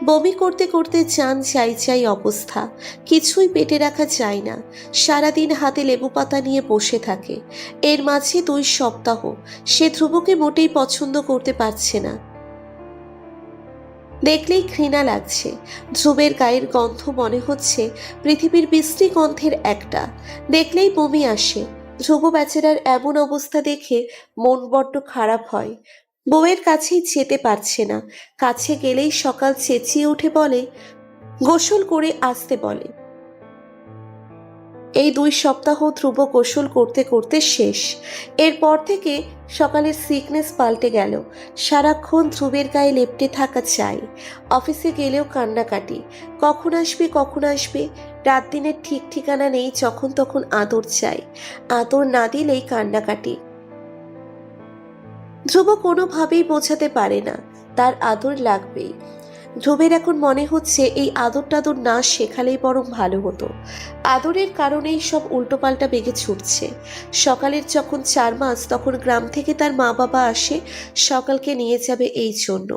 বমি করতে করতে জান চাই চাই অবস্থা। কিছুই পেটে রাখা যায় না। সারাদিন হাতে লেবু পাতা নিয়ে বসে থাকে। এর মাঝে 2 সপ্তাহ সে ধ্রুবকে মোটেই পছন্দ করতে পারছে না। দেখলেই ঘৃণা লাগছে। ধ্রুবের গায়ের গন্ধ মনে হচ্ছে পৃথিবীর বিশ্রী গন্ধের একটা। দেখলেই বমি আসে। ধ্রুব বেচারার এমন অবস্থা দেখে মন বড্ড খারাপ হয়। বউয়ের কাছেই যেতে পারছে না, কাছে গেলেই সকাল চেঁচিয়ে উঠে বলে, গোসল করে আসতে বলে। এই 2 সপ্তাহ ধ্রুব গোসল করতে করতে শেষ। এরপর থেকে সকালের সিকনেস পাল্টে গেল। সারাক্ষণ ধ্রুবের গায়ে লেপ্টে থাকা চাই। অফিসে গেলেও কান্নাকাটি, কখন আসবে কখন আসবে, রাত দিনের ঠিক ঠিকানা নেই, যখন তখন আদর চাই, আদর না দিলেই কান্নাকাটি। ধ্রুব কোনোভাবেই বোঝাতে পারে না তার আদর লাগবেই। ধ্রুবের এখন মনে হচ্ছে এই আদর টাদর না শেখালেই বরং ভালো হতো। আদরের কারণেই সব উল্টোপাল্টা বেগে ছুটছে। সকালের যখন 4 মাস, তখন গ্রাম থেকে তার মা বাবা আসে সকালকে নিয়ে যাবে এই জন্য।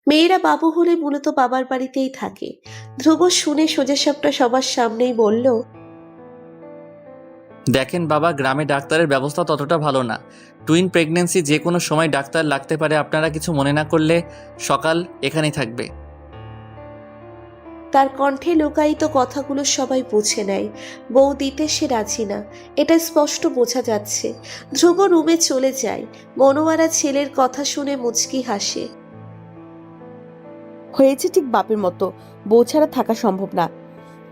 মেয়েরা বাবু হলে মূলত বাবার বাড়িতেই থাকে। ধ্রুব শুনে সোজাসাপটা সবার সামনেই বলল, দেখেন বাবা, গ্রামে ডাক্তারের ব্যবস্থা ততটা ভালো না। টুইন প্রেগন্যান্সি যে কোনো সময় ডাক্তার লাগতে পারে। আপনারা কিছু মনে না করলে সকাল এখানেই থাকবে। তার কণ্ঠে লুকায়িত কথাগুলো সবাই বুঝে নেয়। বউ দিতে সে রাজি না, এটা স্পষ্ট বোঝা যাচ্ছে। ধ্রুব রুমে চলে যায়। মনোয়ারা ছেলের কথা শুনে মুচকি হাসে। হয়েছে ঠিক বাপের মতো, বউ ছাড়া থাকা সম্ভব না।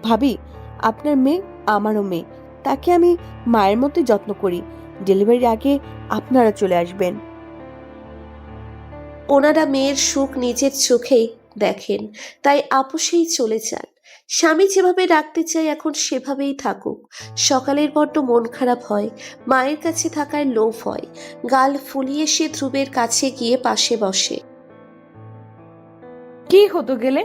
ভাবি, আপনার মেয়ে আমারও মেয়ে, তাকে আমি মায়ের মতোই যত্ন করি। ডেলিভারির আগে আপনারা চলে আসবেন। ওনারা মেয়ের সুখ নিজের চোখেই দেখেন, তাই আপোষেই চলে যান। স্বামী যেভাবে রাখতে চায় এখন সেভাবেই থাকুক। সকালের বড্ড মন খারাপ হয়, মায়ের কাছে থাকার লোভ হয়। গাল ফুলিয়ে সে ধ্রুবের কাছে গিয়ে পাশে বসে। কি হতো গেলে?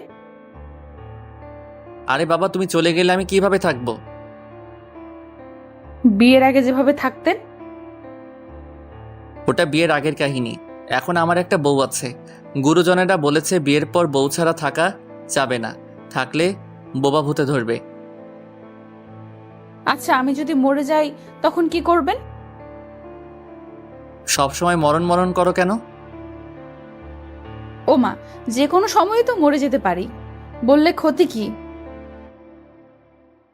আরে বাবা, তুমি চলে গেলে আমি কিভাবে থাকবো? বিয়ের আগে যেভাবে থাকতেন। ওটা বিয়ের আগের কাহিনী। এখন আমার একটা বউ আছে। গুরুজনেরা বলেছে বিয়ের পর বউ ছাড়া থাকা যাবে না, থাকলে বোবা ভূতে ধরবে। আচ্ছা, আমি যদি মরে যাই তখন কি করবেন? সবসময় মরণ মরণ করো কেন? ও মা, যে কোনো সময়ই তো মরে যেতে পারি, বললে ক্ষতি কি?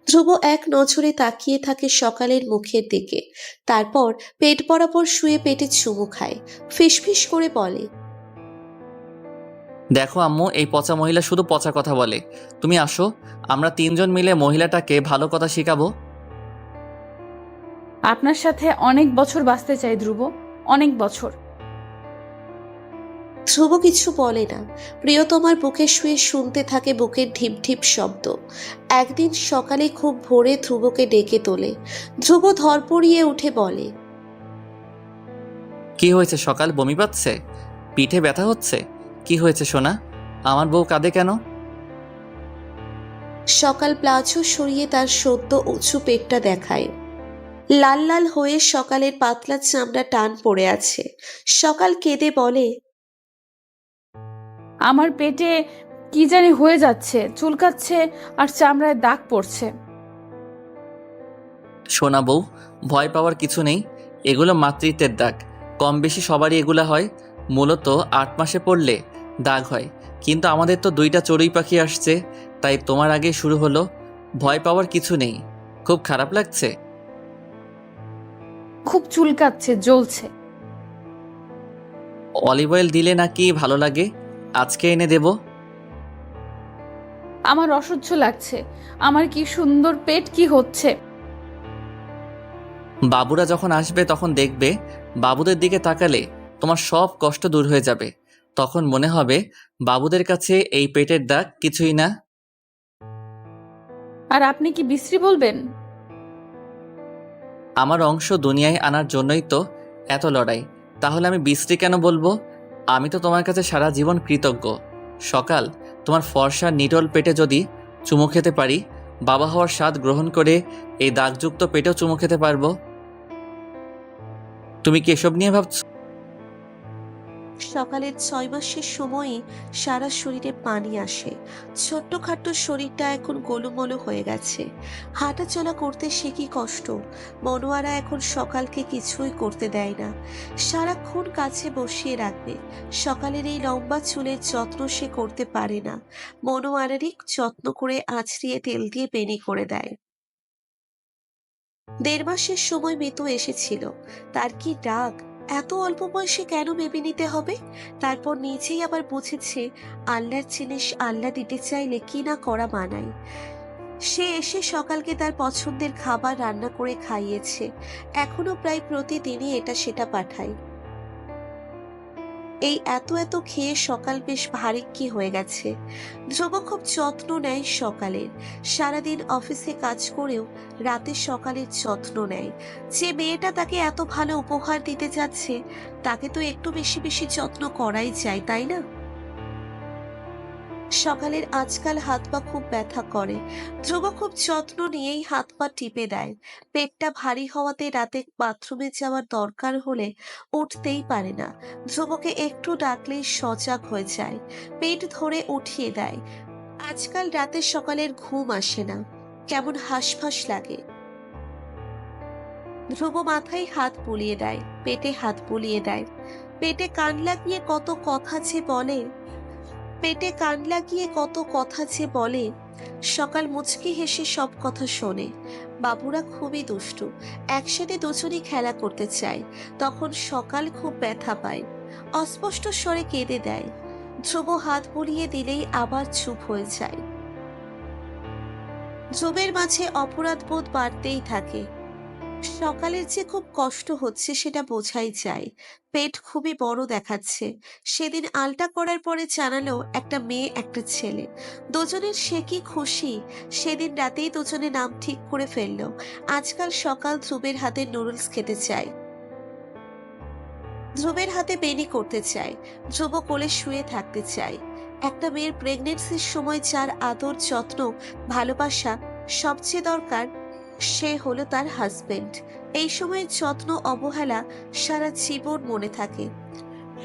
ধ্রুব এক নজরে তাকিয়ে থাকে সকালের মুখের দিকে, তারপর পেট বরাবর শুয়ে পেটে চুমু খায়। ফিসফিস করে বলে, দেখো আম্মু, এই পচা মহিলা শুধু পচা কথা বলে। তুমি আসো, আমরা 3জন মিলে মহিলাটাকে ভালো কথা শেখাবো। আপনার সাথে অনেক বছর বাঁচতে চাই ধ্রুব, অনেক বছর। ধ্রুব কিছু বলে না। প্রিয়তমার বুকে শুয়ে শুনতে থাকে বুকের ঢিপ ঢিপ শব্দ। একদিন সকালে খুব ভোরে ধ্রুবকে ডেকে তোলে। ধ্রুব ধরপড়িয়ে উঠে বলে, কি হয়েছে সকাল, বমি পাচ্ছে? পিঠে ব্যথা হচ্ছে? কি হয়েছে সোনা? আমার বউ কাঁদে কেন? সকাল প্লাজো সরিয়ে তার সদ্য উঁচু পেটটা দেখায়। লাল লাল হয়ে সকালের পাতলা চামড়া টান পড়ে আছে। সকাল কেঁদে বলে, আমার পেটে কি জানি হয়ে যাচ্ছে, চুলকাচ্ছে আর চামড়ায় দাগ পড়ছে। সোনা বউ, ভয় পাওয়ার কিছু নেই। এগুলো মাতৃত্বের দাগ, কম বেশি সবারই এগুলো হয়। মূলত 8 মাসে পড়লে দাগ হয়, কিন্তু আমাদের তো 2টা চড়ুই পাখি আসছে, তাই তোমার আগে শুরু হলো। ভয় পাওয়ার কিছু নেই। খুব খারাপ লাগছে? খুব চুলকাচ্ছে, জ্বলছে। অলিভ অয়েল দিলে নাকি ভালো লাগে? আজকে এনে দেব। আমার অসহ্য লাগছে। আমার কি সুন্দর পেট, কি হচ্ছে? বাবুরা যখন আসবে তখন দেখবে, বাবুদের দিকে তাকালে তোমার সব কষ্ট দূর হয়ে যাবে। তখন মনে হবে বাবুদের কাছে এই পেটের দাগ কিছুই না। আর আপনি কি বিশ্রী বলবেন? আমার অংশ দুনিয়ায় আনার জন্যই তো এত লড়াই। তাহলে আমি বিশ্রী কেন বলবো? আমি তো তোমার কাছে সারা জীবন কৃতজ্ঞ। সকাল, তোমার ফর্সা নিটল পেটে যদি চুমু খেতে পারি, বাবা হওয়ার স্বাদ গ্রহণ করে এই দাগযুক্ত পেটেও চুমু খেতে পারবো। তুমি কি এসব নিয়ে ভাবছো? সকালের 6 মাসের সময়ই সারা শরীরে পানি আসে। ছোট্টখাট্ট শরীরটা এখন গোলুমোলু হয়ে গেছে। হাঁটা চলা করতে সে কি কষ্ট। মনোয়ারা এখন সকালকে কিছুই করতে দেয় না, সারাক্ষণ কাছে বসিয়ে রাখবে। সকালের এই লম্বা চুলের যত্ন সে করতে পারে না, মনোয়ারারই যত্ন করে আছড়িয়ে তেল দিয়ে বেনি করে দেয়। দেড় মাসের সময় মিতু এসেছিল। তার কি রাগ, এত অল্প বয়সে কেন বেবি নিতে হবে। তারপর নিজেই আবার বুঝেছে আল্লাহর জিনিস আল্লাহ দিতে চাইলে কি না করা মানায়। সে এসে সকালকে তার পছন্দের খাবার রান্না করে খাইয়েছে। এখনো প্রায় প্রতিদিনই এটা সেটা পাঠায়। এই এত এত খেয়ে সকাল বেশ ভারিক্কি হয়ে গেছে। ধ্রুব খুব যত্ন নেয় সকালের। সারাদিন অফিসে কাজ করেও রাতে সকালের যত্ন নেয়। যে মেয়েটা তাকে এত ভালো উপহার দিতে যাচ্ছে, তাকে তো একটু বেশি বেশি যত্ন করাই যায়, তাই না? সকালের আজকাল হাত পা খুব ব্যথা করে। ধ্রুব খুব যত্ন নিয়েই হাত পা টিপে দেয়। পেটটা ভারী হওয়াতে রাতে বাথরুমে যাওয়ার দরকার হলে উঠতেই পারে না। ধ্রুবকে একটু ডাকলেই সজাগ হয়ে যায়, পেট ধরে উঠিয়ে দেয়। আজকাল রাতে সকালের ঘুম আসে না, কেমন হাঁসফাঁস লাগে। ধ্রুব মাথায় হাত বুলিয়ে দেয়, পেটে হাত বুলিয়ে দেয়। পেটে কান লাগিয়ে কত কথা যে বলে, পেটে কান লাগিয়ে কত কথা যে বলে। সকাল মুচকি হেসে সব কথা শোনে। বাবুরা খুবই দুষ্টু, একসাথে দুজনই খেলা করতে চায়। তখন সকাল খুব ব্যথা পায়, অস্পষ্ট স্বরে কেঁদে দেয়। ধ্রুব হাত বুলিয়ে দিলেই আবার চুপ হয়ে যায়। ধ্রুবের মাঝে অপরাধবোধ বাড়তেই থাকে। সকালের যে খুব কষ্ট হচ্ছে সেটা বোঝাই যায়। পেট খুবই বড় দেখাচ্ছে। সেদিন আলটা করার পরে জানালো একটা মেয়ে একটা ছেলে। দুজনের সে কি খুশি। সেদিন রাতেই দুজনে নাম ঠিক করে ফেললো। আজকাল সকাল ধ্রুবের হাতে নুডলস খেতে চায়, ধ্রুবের হাতে বেনি করতে চায়, ধ্রুব কোলে শুয়ে থাকতে চায়। একটা মেয়ের প্রেগনেন্সির সময় যার আদর যত্ন ভালোবাসা সবচেয়ে দরকার, সে হলো তার হাজবেন্ড। এই সময় যত্ন অবহেলা সারা জীবন মনে থাকে।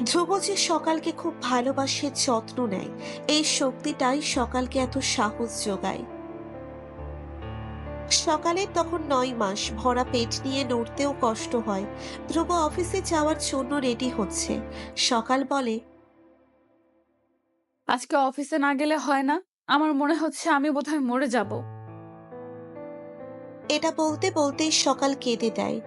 ধ্রুব যে সকালকে খুব ভালোবাসে, যত্ন নেয়, এই শক্তিটাই সকালকে এত সাহস যোগায়। সকালের তখন 9 মাস, ভরা পেট নিয়ে নড়তেও কষ্ট হয়। ধ্রুব অফিসে যাওয়ার জন্য রেডি হচ্ছে। সকাল বলে, আজকে অফিসে না গেলে হয় না? আমার মনে হচ্ছে আমি বোধহয় মরে যাব। এটা বলতে বলতেই সকাল কেঁদে দেয়।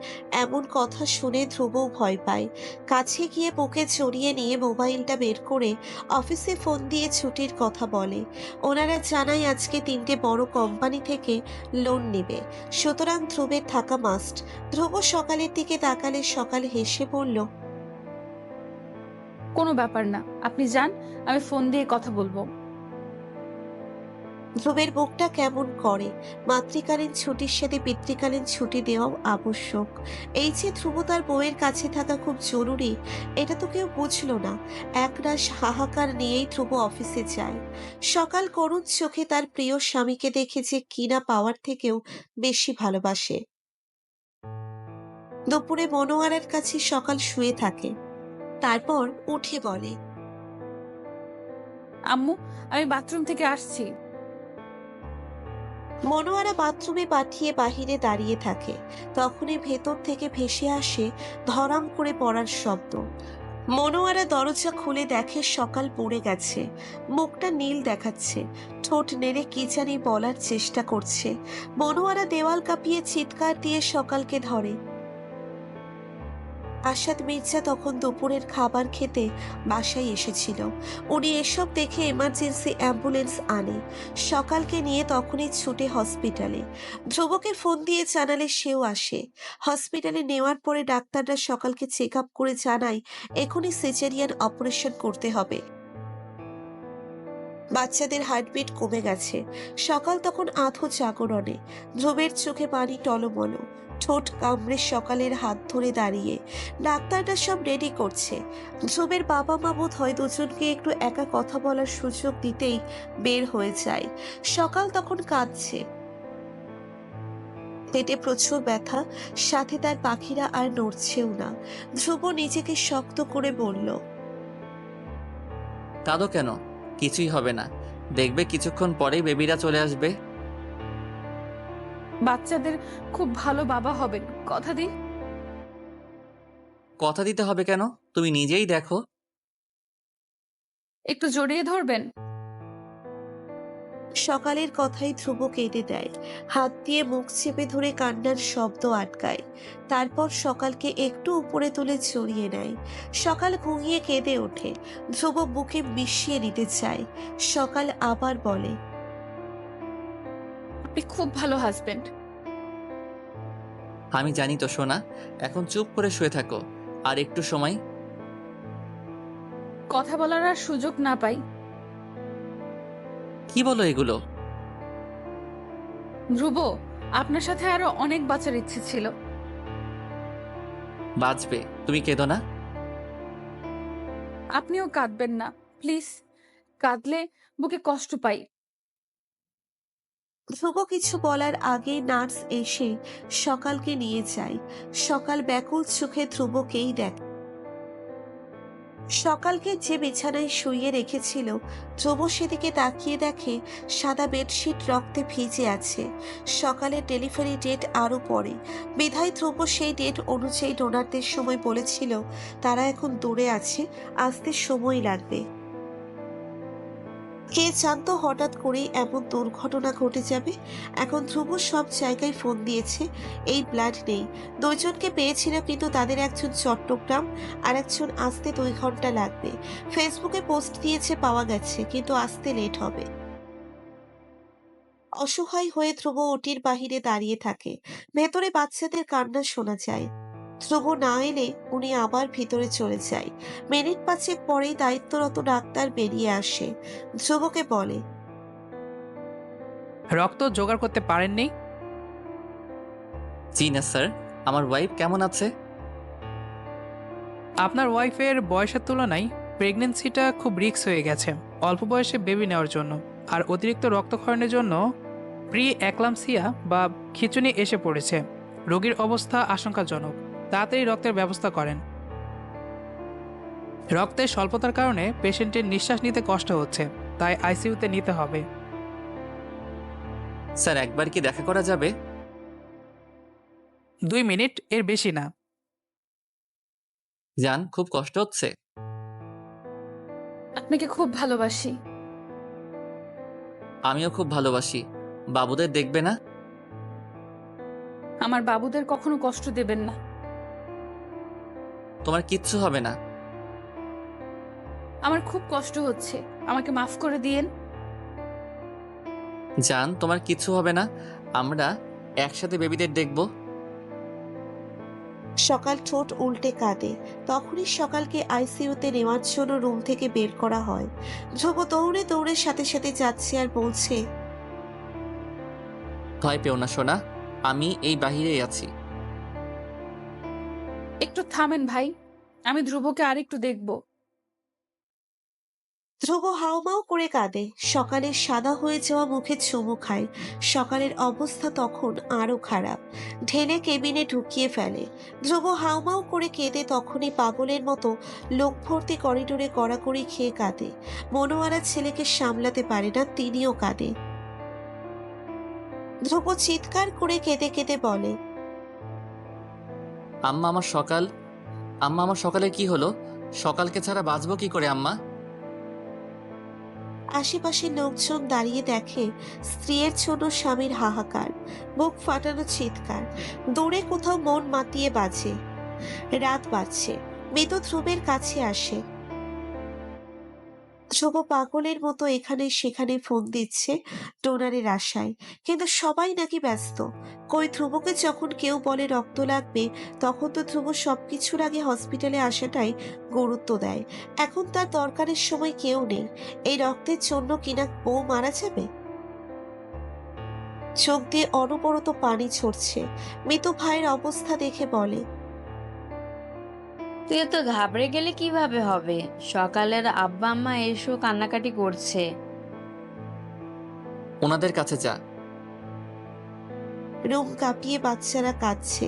এমন কথা শুনে ধ্রুবও ভয় পায়। কাছে গিয়ে বুকে জড়িয়ে নিয়ে মোবাইলটা বের করে অফিসে ফোন দিয়ে ছুটির কথা বলে। ওনারা জানায় আজকে 3টে বড় কোম্পানি থেকে লোন নেবে, সুতরাং ধ্রুবের থাকা মাস্ট। ধ্রুব সকালের দিকে তাকালে সকাল হেসে বলল, কোনো ব্যাপার না, আপনি যান, আমি ফোন দিয়ে কথা বলবো। ধ্রুবের বুকটা কেমন করে। মাতৃকালীন ছুটির সাথে পিতৃকালীন ছুটি দেওয়াও আবশ্যক। এই যে ধ্রুব তার বউয়ের কাছে থাকা খুব জরুরি, এটা তো কেউ বুঝলো না। একরাশ হাহাকার নিয়েই ধ্রুব অফিসে যায়। সকাল করুণ চোখে তার প্রিয় স্বামীকে দেখে যে কিনা পাওয়ার থেকেও বেশি ভালোবাসে। দুপুরে মনোয়ারার কাছে সকাল শুয়ে থাকে, তারপর উঠে বলে, আম্মু, আমি বাথরুম থেকে আসছি। মনোয়ারা বাথরুমে পাঠিয়ে বাহিরে দাঁড়িয়ে থাকে। তখনই ভেতর থেকে ভেসে আসে ধরাম করে পড়ার শব্দ। মনোয়ারা দরজা খুলে দেখে সকাল পড়ে গেছে। মুখটা নীল দেখাচ্ছে, ঠোঁট নেড়ে কি জানি বলার চেষ্টা করছে। মনোয়ারা দেওয়াল কাঁপিয়ে চিৎকার দিয়ে সকালকে ধরে। আসাদ মির্জা তখন দুপুরের খাবার খেতে বাসায় এসেছিল। উনি এসব দেখে এমার্জেন্সি অ্যাম্বুলেন্স আনে। সকালকে নিয়ে তখনই ছুটে হসপিটালে। ধ্রুবকে ফোন দিয়ে জানালে সেও আসে। হসপিটালে নেওয়ার পরে ডাক্তাররা সকালকে চেক আপ করে জানায় এখনই সিজারিয়ান অপারেশন করতে হবে। বাচ্চাদের হার্টবিট কমে গেছে। সকাল তখন আধো জাগরণে। ধ্রুবের চোখে পানি টলমল, ঠোঁট কামড়ে সকালের হাত ধরে দাঁড়িয়ে। ডাক্তাররা সব রেডি করছে। ধ্রুবের বাবা মা বোধ হয় দুজনকে একটু একা কথা বলার সুযোগ দিতেই বের হয়ে যায়। সকাল তখন কাঁদছে, পেটে প্রচুর ব্যথা, সাথে তার পাখিরা আর নড়ছেও না। ধ্রুব নিজেকে শক্ত করে বলল, কাঁদো কেন? কিছুই হবে না, দেখবে কিছুক্ষণ পরেই বেবিরা চলে আসবে। বাচ্চাদের খুব ভালো বাবা হবেন, কথা দিন। কথা দিতে হবে কেন? তুমি নিজেই দেখো। একটু জড়িয়ে ধরবেন। সকালের কথাই ধ্রুব কেঁদে দেয়, হাত দিয়ে মুখ চেপে ধরে কান্নার শব্দ আটকায়। তারপর সকালকে একটু উপরে তুলে জড়িয়ে নেয়। সকাল ঘুমিয়ে কেঁদে ওঠে। ধ্রুব বুকে মিশিয়ে নিতে চায়। সকাল আবার বলে, আপনি খুব ভালো হাজবেন্ড। আমি জানি তো সোনা, এখন চুপ করে শুয়ে থাকো আর একটু সময়। কথা বলার আর সুযোগ না পাই। কি বলো এগুলো? ধ্রুব, আপনার সাথে আরো অনেক বাঁচার ইচ্ছে ছিল। বাঁচবে, তুমি কেঁদো না। আপনিও কাঁদবেন না প্লিজ। কাঁদলে বুকে কষ্ট পাই। ধ্রুব কিছু বলার আগে নার্স এসে সকালকে নিয়ে যায়। সকাল ব্যাকুল চোখে ধ্রুবকেই দেখে। সকালকে যে বিছানায় শুইয়ে রেখেছিল, ধ্রুব সেদিকে তাকিয়ে দেখে সাদা বেডশিট রক্তে ভিজে আছে। সকালের ডেলিভারি ডেট আরও পরে, বিধায় ধ্রুব সেই ডেট অনুযায়ী ডোনারদের সময় বলেছিল তারা এখন দূরে আছে, আসতে সময় লাগবে। কে জানতো হঠাৎ করেই এমন দুর্ঘটনা ঘটে যাবে। এখন ধ্রুব সব জায়গায় ফোন দিয়েছে, এই ব্লাড নেই। দুইজনকে পেয়েছিল, কিন্তু তাদের একজন চট্টগ্রাম আর একজন আসতে 2 ঘন্টা লাগবে। ফেসবুকে পোস্ট দিয়েছে পাওয়া গেছে, কিন্তু আসতে লেট হবে। অসহায় হয়ে ধ্রুব ওটির বাহিরে দাঁড়িয়ে থাকে। ভেতরে বাচ্চাদের কান্না শোনা যায়। ধ্রুব না এলে উনি আবার ভিতরে চলে যায়। মিনিট 5 পরেই দায়িত্বরত ডাক্তার বেরিয়ে আসে। ধ্রুবকে বলে, রক্ত জোগাড় করতে পারেননি? জি না স্যার, আমার ওয়াইফ কেমন আছে? আপনার ওয়াইফের বয়সের তুলনায় প্রেগনেন্সিটা খুব রিস্ক হয়ে গেছে অল্প বয়সে বেবি নেওয়ার জন্য, আর অতিরিক্ত রক্তক্ষরণের জন্য প্রি অ্যাক্লামসিয়া বা খিঁচুনি এসে পড়েছে। রোগীর অবস্থা আশঙ্কাজনক, তাড়াতাড়ি রক্তের ব্যবস্থা করেন। রক্তের স্বল্পতার কারণে পেশেন্টের নিঃশ্বাস নিতে কষ্ট হচ্ছে, তাই আইসিইউতে নিতে হবে। স্যার একবার কি দেখা করা যাবে? 2 মিনিট, এর বেশি না। জান, খুব কষ্ট হচ্ছে। আপনাকে খুব ভালোবাসি। আমিও খুব ভালোবাসি। বাবুদের দেখবে না? আমার বাবুদের কখনো কষ্ট দেবেন না। তোমার কিচ্ছু হবে না। আমার খুব কষ্ট হচ্ছে, আমাকে মাফ করে দিয়েন। জান, তোমার কিচ্ছু হবে না। আমরা একসাথে বেবিদের দেখব। সকাল ঠোঁট উল্টে কাঁদে। তখনই সকালকে আইসিইউতে নেওয়ার জন্য রুম থেকে বের করা হয়। ধ্রুব দৌড়ে দৌড়ে সাথে সাথে যাচ্ছে আর বলছে, ভয় পেও না সোনা, আমি এই বাহিরেই আছি। একটু থামেন ভাই, আমি ধ্রুবকে আরেকটু দেখব। ধ্রুব হাউমাউ করে কাঁদে। সকালের সাদা হয়ে যাওয়া মুখে চুমু খায়। সকালের অবস্থা তখন আরো খারাপ। ঢেলে কেবিনে ঢুকিয়ে ফেলে। ধ্রুব হাউমাউ করে কেঁদে তখনই পাগলের মতো লোক ভর্তি করিডোরে কড়াকড়ি খেয়ে কাঁদে। মনোয়ারা ছেলেকে সামলাতে পারে না, তিনিও কাঁদে। ধ্রুব চিৎকার করে কেঁদে কেঁদে বলে, আম্মা আমার সকাল, আম্মা আমার সকালের কি হলো? সকালকে ছাড়া বাঁচবো কি করে আম্মা? আশেপাশে লোকজন দাঁড়িয়ে দেখে স্ত্রীর জন্য স্বামীর হাহাকার, বুক ফাটানো চিৎকার। দূরে কোথাও মন মাতিয়ে বাজে। রাত বাজছে। মৃত ধ্রুবের কাছে আসে। ধ্রুব পাগলের মতো এখানে সেখানে ফোন দিচ্ছে ডোনারের আশায়, কিন্তু সবাই নাকি ব্যস্ত। কই ধ্রুবকে যখন কেউ বলে রক্ত লাগবে, তখন তো ধ্রুব সবকিছুর আগে হসপিটালে আসাটাই গুরুত্ব দেয়। এখন তার দরকারের সময় কেউ নেই। এই রক্তের জন্য কিনা বউ মারা যাবে। চোখ দিয়ে অনবরত পানি ঝরছে। মৃত ভাইয়ের অবস্থা দেখে বলে, তুই তো ঘাবড়ে গেলে কিভাবে হবে? সকালের আব্বা আম্মা এসো কান্নাকাটি করছে। ওনাদের কাছে যা। রুম কাঁপিয়ে বাচ্চারা কাঁদছে।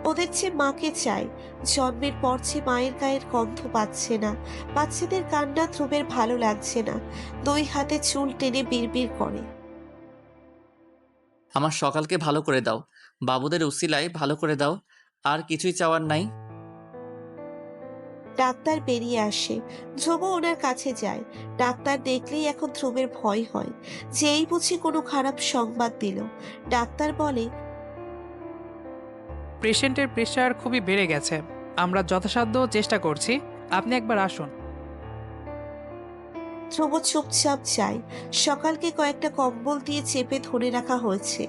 ওদের যে মাকে চায়। জন্মের পর যে মায়ের গায়ের গন্ধ পাচ্ছে না। বাচ্চাদের কান্না ধ্রুবের ভালো লাগছে না। 2 হাতে চুল টেনে বিড়বিড় করে, আমার সকালকে ভালো করে দাও, বাবুদের উসিলায় ভালো করে দাও, আর কিছুই চাওয়ার নাই। ডাক্তার বেরিয়ে আসে। ধ্রুব ওনার কাছে যায়। ডাক্তার দেখলেই এখন ধ্রুবের ভয় হয় যে এই বুঝি কোনো খারাপ সংবাদ দিল। ডাক্তার বলে, পেশেন্টের প্রেশার খুবই বেড়ে গেছে। আমরা যথাসাধ্য চেষ্টা করছি, আপনি একবার আসুন। ধ্রুব চুপচাপ যায়। সকালকে কয়েকটা কম্বল দিয়ে চেপে ধরে রাখা হয়েছে।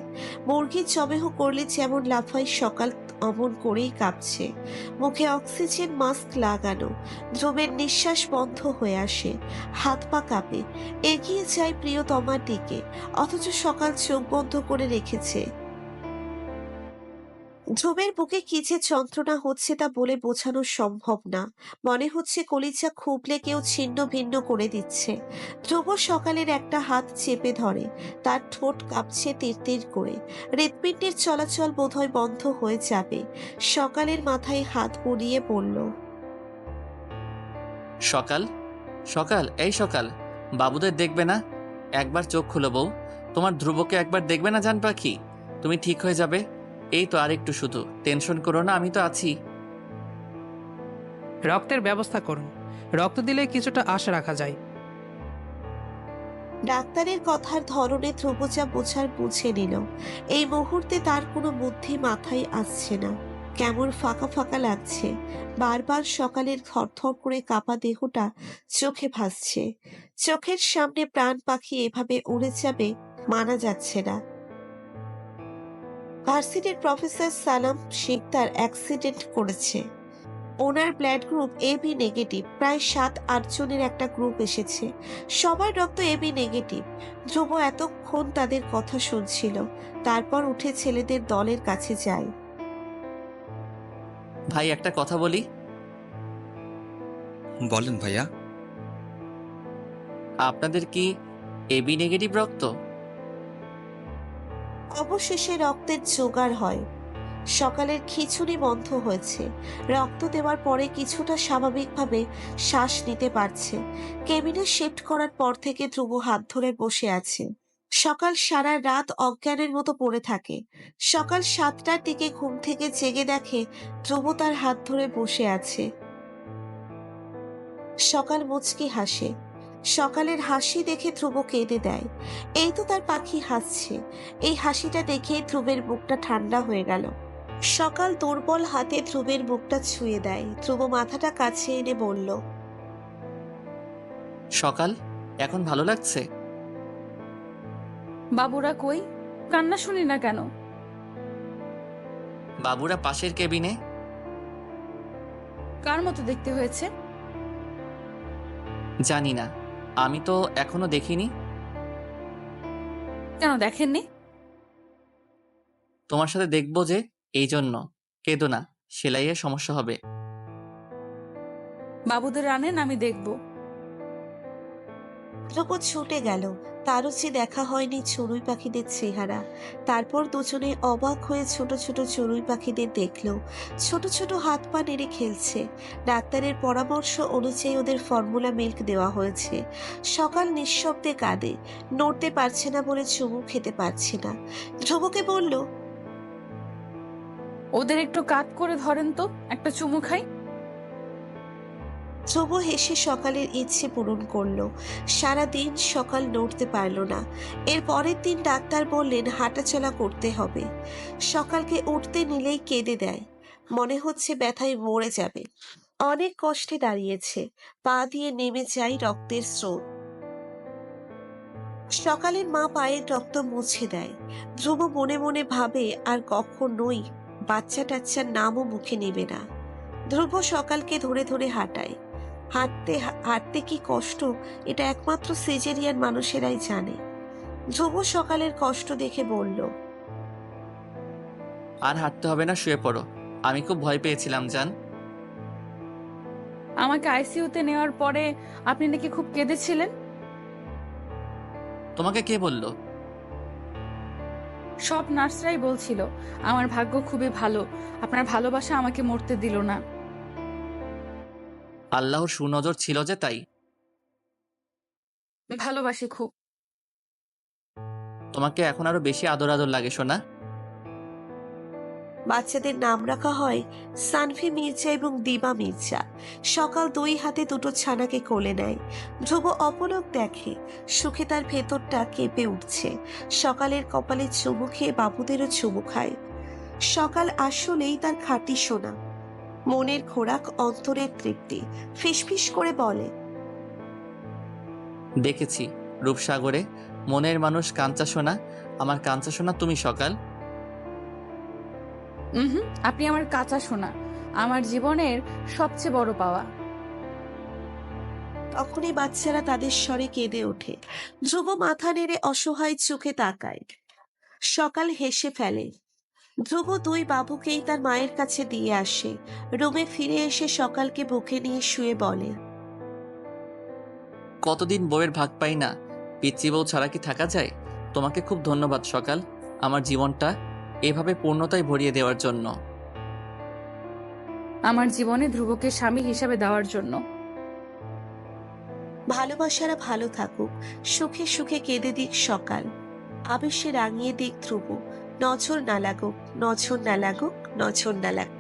মুরগির জবেহ করলে যেমন লাফায়, সকাল অমন করেই কাঁপছে। মুখে অক্সিজেন মাস্ক লাগানো। ধ্রুবের নিঃশ্বাস বন্ধ হয়ে আসে, হাত পা কাঁপে। এগিয়ে যায় প্রিয়তমার দিকে, অথচ সকাল চোখ বন্ধ করে রেখেছে। ধ্রুবের বুকে কি যে যন্ত্রণা হচ্ছে তা বলে বোঝানো সম্ভব না। মনে হচ্ছে কলিজা খুবলে কেউ ছিন্ন ভিন্ন করে দিচ্ছে। ধ্রুব সকালের একটা হাত চেপে ধরে। তার ঠোঁট কাঁপছে তিরতির করে। হৃৎপিণ্ডের চলাচল বোধহয় বন্ধ হয়ে যাবে। সকালের মাথায় হাত বুলিয়ে বলল, সকাল, সকাল, এই সকাল, বাবুদের দেখবে না? একবার চোখ খুলো বউ, তোমার ধ্রুবকে একবার দেখবে না জান পাখি? তুমি ঠিক হয়ে যাবে। এই তো আরেকটু, শুধু টেনশন করো না, আমি তো আছি। রক্তের ব্যবস্থা করুন, রক্ত দিলে কিছুটা আশা রাখা যায়। ডাক্তারের কথার ধরনে ধ্রুব যা বোঝার বুঝে নিল। এই মুহূর্তে তার কোনো বুদ্ধি মাথায় আসছে না। কেমন ফাঁকা ফাঁকা লাগছে। বারবার সকালের থরথর করে কাঁপা দেহটা চোখে ভাসছে। চোখের সামনে প্রাণ পাখি এভাবে উড়ে যাবে মানা যাচ্ছে না। ভার্সিটির প্রফেসর সালাম শিকদার অ্যাক্সিডেন্ট করেছে। ওনার ব্লাড গ্রুপ এবি নেগেটিভ। প্রায় 7-8 জনের একটা গ্রুপ এসেছে। সবার রক্ত এবি নেগেটিভ। ধ্রুব এতক্ষণ তাদের কথা শুনছিল, তারপর উঠে ছেলেদের দলের কাছে যায়। ভাই একটা কথা বলি। বলেন ভাইয়া। আপনাদের কি এবি নেগেটিভ রক্ত? অবশেষে রক্তের জোগাড় হয়। সকালের খিচুড়ি বন্ধ হয়েছে। রক্ত দেওয়ার পরে কিছুটা স্বাভাবিকভাবে শ্বাস নিতে পারছে। কেবিনে শিফট করার পর থেকে ধ্রুব হাত ধরে বসে আছে। সকাল সারা রাত অজ্ঞানের মতো পড়ে থাকে। সকাল 7টার দিকে ঘুম থেকে জেগে দেখে ধ্রুব তার হাত ধরে বসে আছে। সকাল মুচকি হাসে। সকালের হাসি দেখে ধ্রুব কেঁদে দেয়। এই তো তার পাখি হাসছে। এই হাসিটা দেখে ধ্রুবের বুকটা ঠান্ডা হয়ে গেল। সকাল দুর্বল হাতে ধ্রুবের বুকটা ছুঁয়ে দেয়। ধ্রুব মাথাটা কাছে এনে বলল, সকাল, এখন ভালো লাগছে? বাবুরা কই? কান্না শুনি না কেন? বাবুরা পাশের কেবিনে। কার মতো দেখতে হয়েছে? জানি না, আমি তো এখনো দেখিনি। কেন দেখেননি? তোমার সাথে দেখবো যে, এই জন্য। কেঁদো না, সেলাইয়ের সমস্যা হবে। বাবুদের আনেন, আমি দেখব। ধ্রুব ছুটে গেল। তারও যে দেখা হয়নি চড়ুই পাখিদের চেহারা। তারপর দুজনে অবাক হয়ে ছোট ছোট চড়ুই পাখিদের দেখলো। ছোট ছোট হাত পা নেড়ে খেলছে। ডাক্তারের পরামর্শ অনুযায়ী ওদের ফর্মুলা মিল্ক দেওয়া হয়েছে। সকাল নিঃশব্দে কাঁদে। নড়তে পারছে না বলে চুমু খেতে পারছে না। ধ্রুবকে বলল, ওদের একটু কাত করে ধরেন তো, একটা চুমু খাই। ধ্রুব হেসে সকালের ইচ্ছে পূরণ করলো। সারাদিন সকাল নড়তে পারলো না। এর পরের দিন ডাক্তার বললেন হাঁটাচলা করতে হবে। সকালকে উঠতে নিলেই কেঁদে দেয়। মনে হচ্ছে ব্যথায় মরে যাবে। অনেক কষ্টে দাঁড়িয়েছে। পা দিয়ে নেমে যায় রক্তের স্রোত। সকালের মা পায়ের রক্ত মুছে দেয়। ধ্রুব মনে মনে ভাবে আর কখনোই বাচ্চা টাচ্চার নামও মুখে নেবে না। ধ্রুব সকালকে ধরে ধরে হাঁটায়। হাঁটতে হাঁটতে কি কষ্ট, এটা একমাত্র সিজেরিয়ান মানুষেরাই জানে। ধ্রুব সকালের কষ্ট দেখে বলল, আর হাঁটতে হবে না, শুয়ে পড়ো। আমি খুব ভয় পেয়েছিলাম জান। আমাকে আইসিইউতে নেওয়ার পরে আপনি নাকি খুব কেঁদেছিলেন। তোমাকে কে বলল? সব নার্সরাই বলছিল। আমার ভাগ্য খুবই ভালো, আপনার ভালোবাসা আমাকে মরতে দিল না। আল্লাহর সুনজর ছিল যে, তাই। ভালোবাসি খুব। তোমাকে এখন আরো বেশি আদর আদর লাগে সোনা। বাচ্চাদের নাম রাখা হয় সানভি মির্জা এবং দিবা মির্জা। সকাল দুই হাতে দুটো ছানাকে কোলে নেয়। ধ্রুব অপলক দেখে, সুখে তার ভেতরটা কেঁপে উঠছে। সকালের কপালে চুমু খেয়ে বাবুদেরও চুমু খায়। সকাল আসলেই তার খাঁটি সোনা, মনের খোরাক, অন্তরের তৃপ্তি। ফিসফিস করে বলে, দেখেছি রূপসাগরে মনের মানুষ কাঞ্চা সোনা, আমার কাঞ্চা সোনা তুমি সকাল। আপনি আমার কাঁচা সোনা, আমার জীবনের সবচেয়ে বড় পাওয়া। তখনই বাচ্চারা তাদের স্বরে কেঁদে ওঠে। ধ্রুব মাথা নেড়ে অসহায় চোখে তাকায়। সকাল হেসে ফেলে। ধ্রুব দুই বাবুকেই তার মায়ের কাছে দিয়ে আসে। রুমে ফিরে এসে সকালকে বুকে নিয়ে শুয়ে বলে, কতদিন বউয়ের ভাগ পাই না, পিচ্চি বউ ছাড়া কি থাকা যায়? তোমাকে খুব ধন্যবাদ সকাল, আমার জীবনটা এভাবে পূর্ণতায় ভরিয়ে দেওয়ার জন্য। আমার জীবনে ধ্রুবকে স্বামী হিসাবে দেওয়ার জন্য। ভালোবাসারা ভালো থাকুক, সুখে সুখে কেঁদে দিক সকাল, আবেশে রাঙিয়ে দিক ধ্রুব। নজর না লাগুক, নজর না লাগুক, নজর না লাগুক।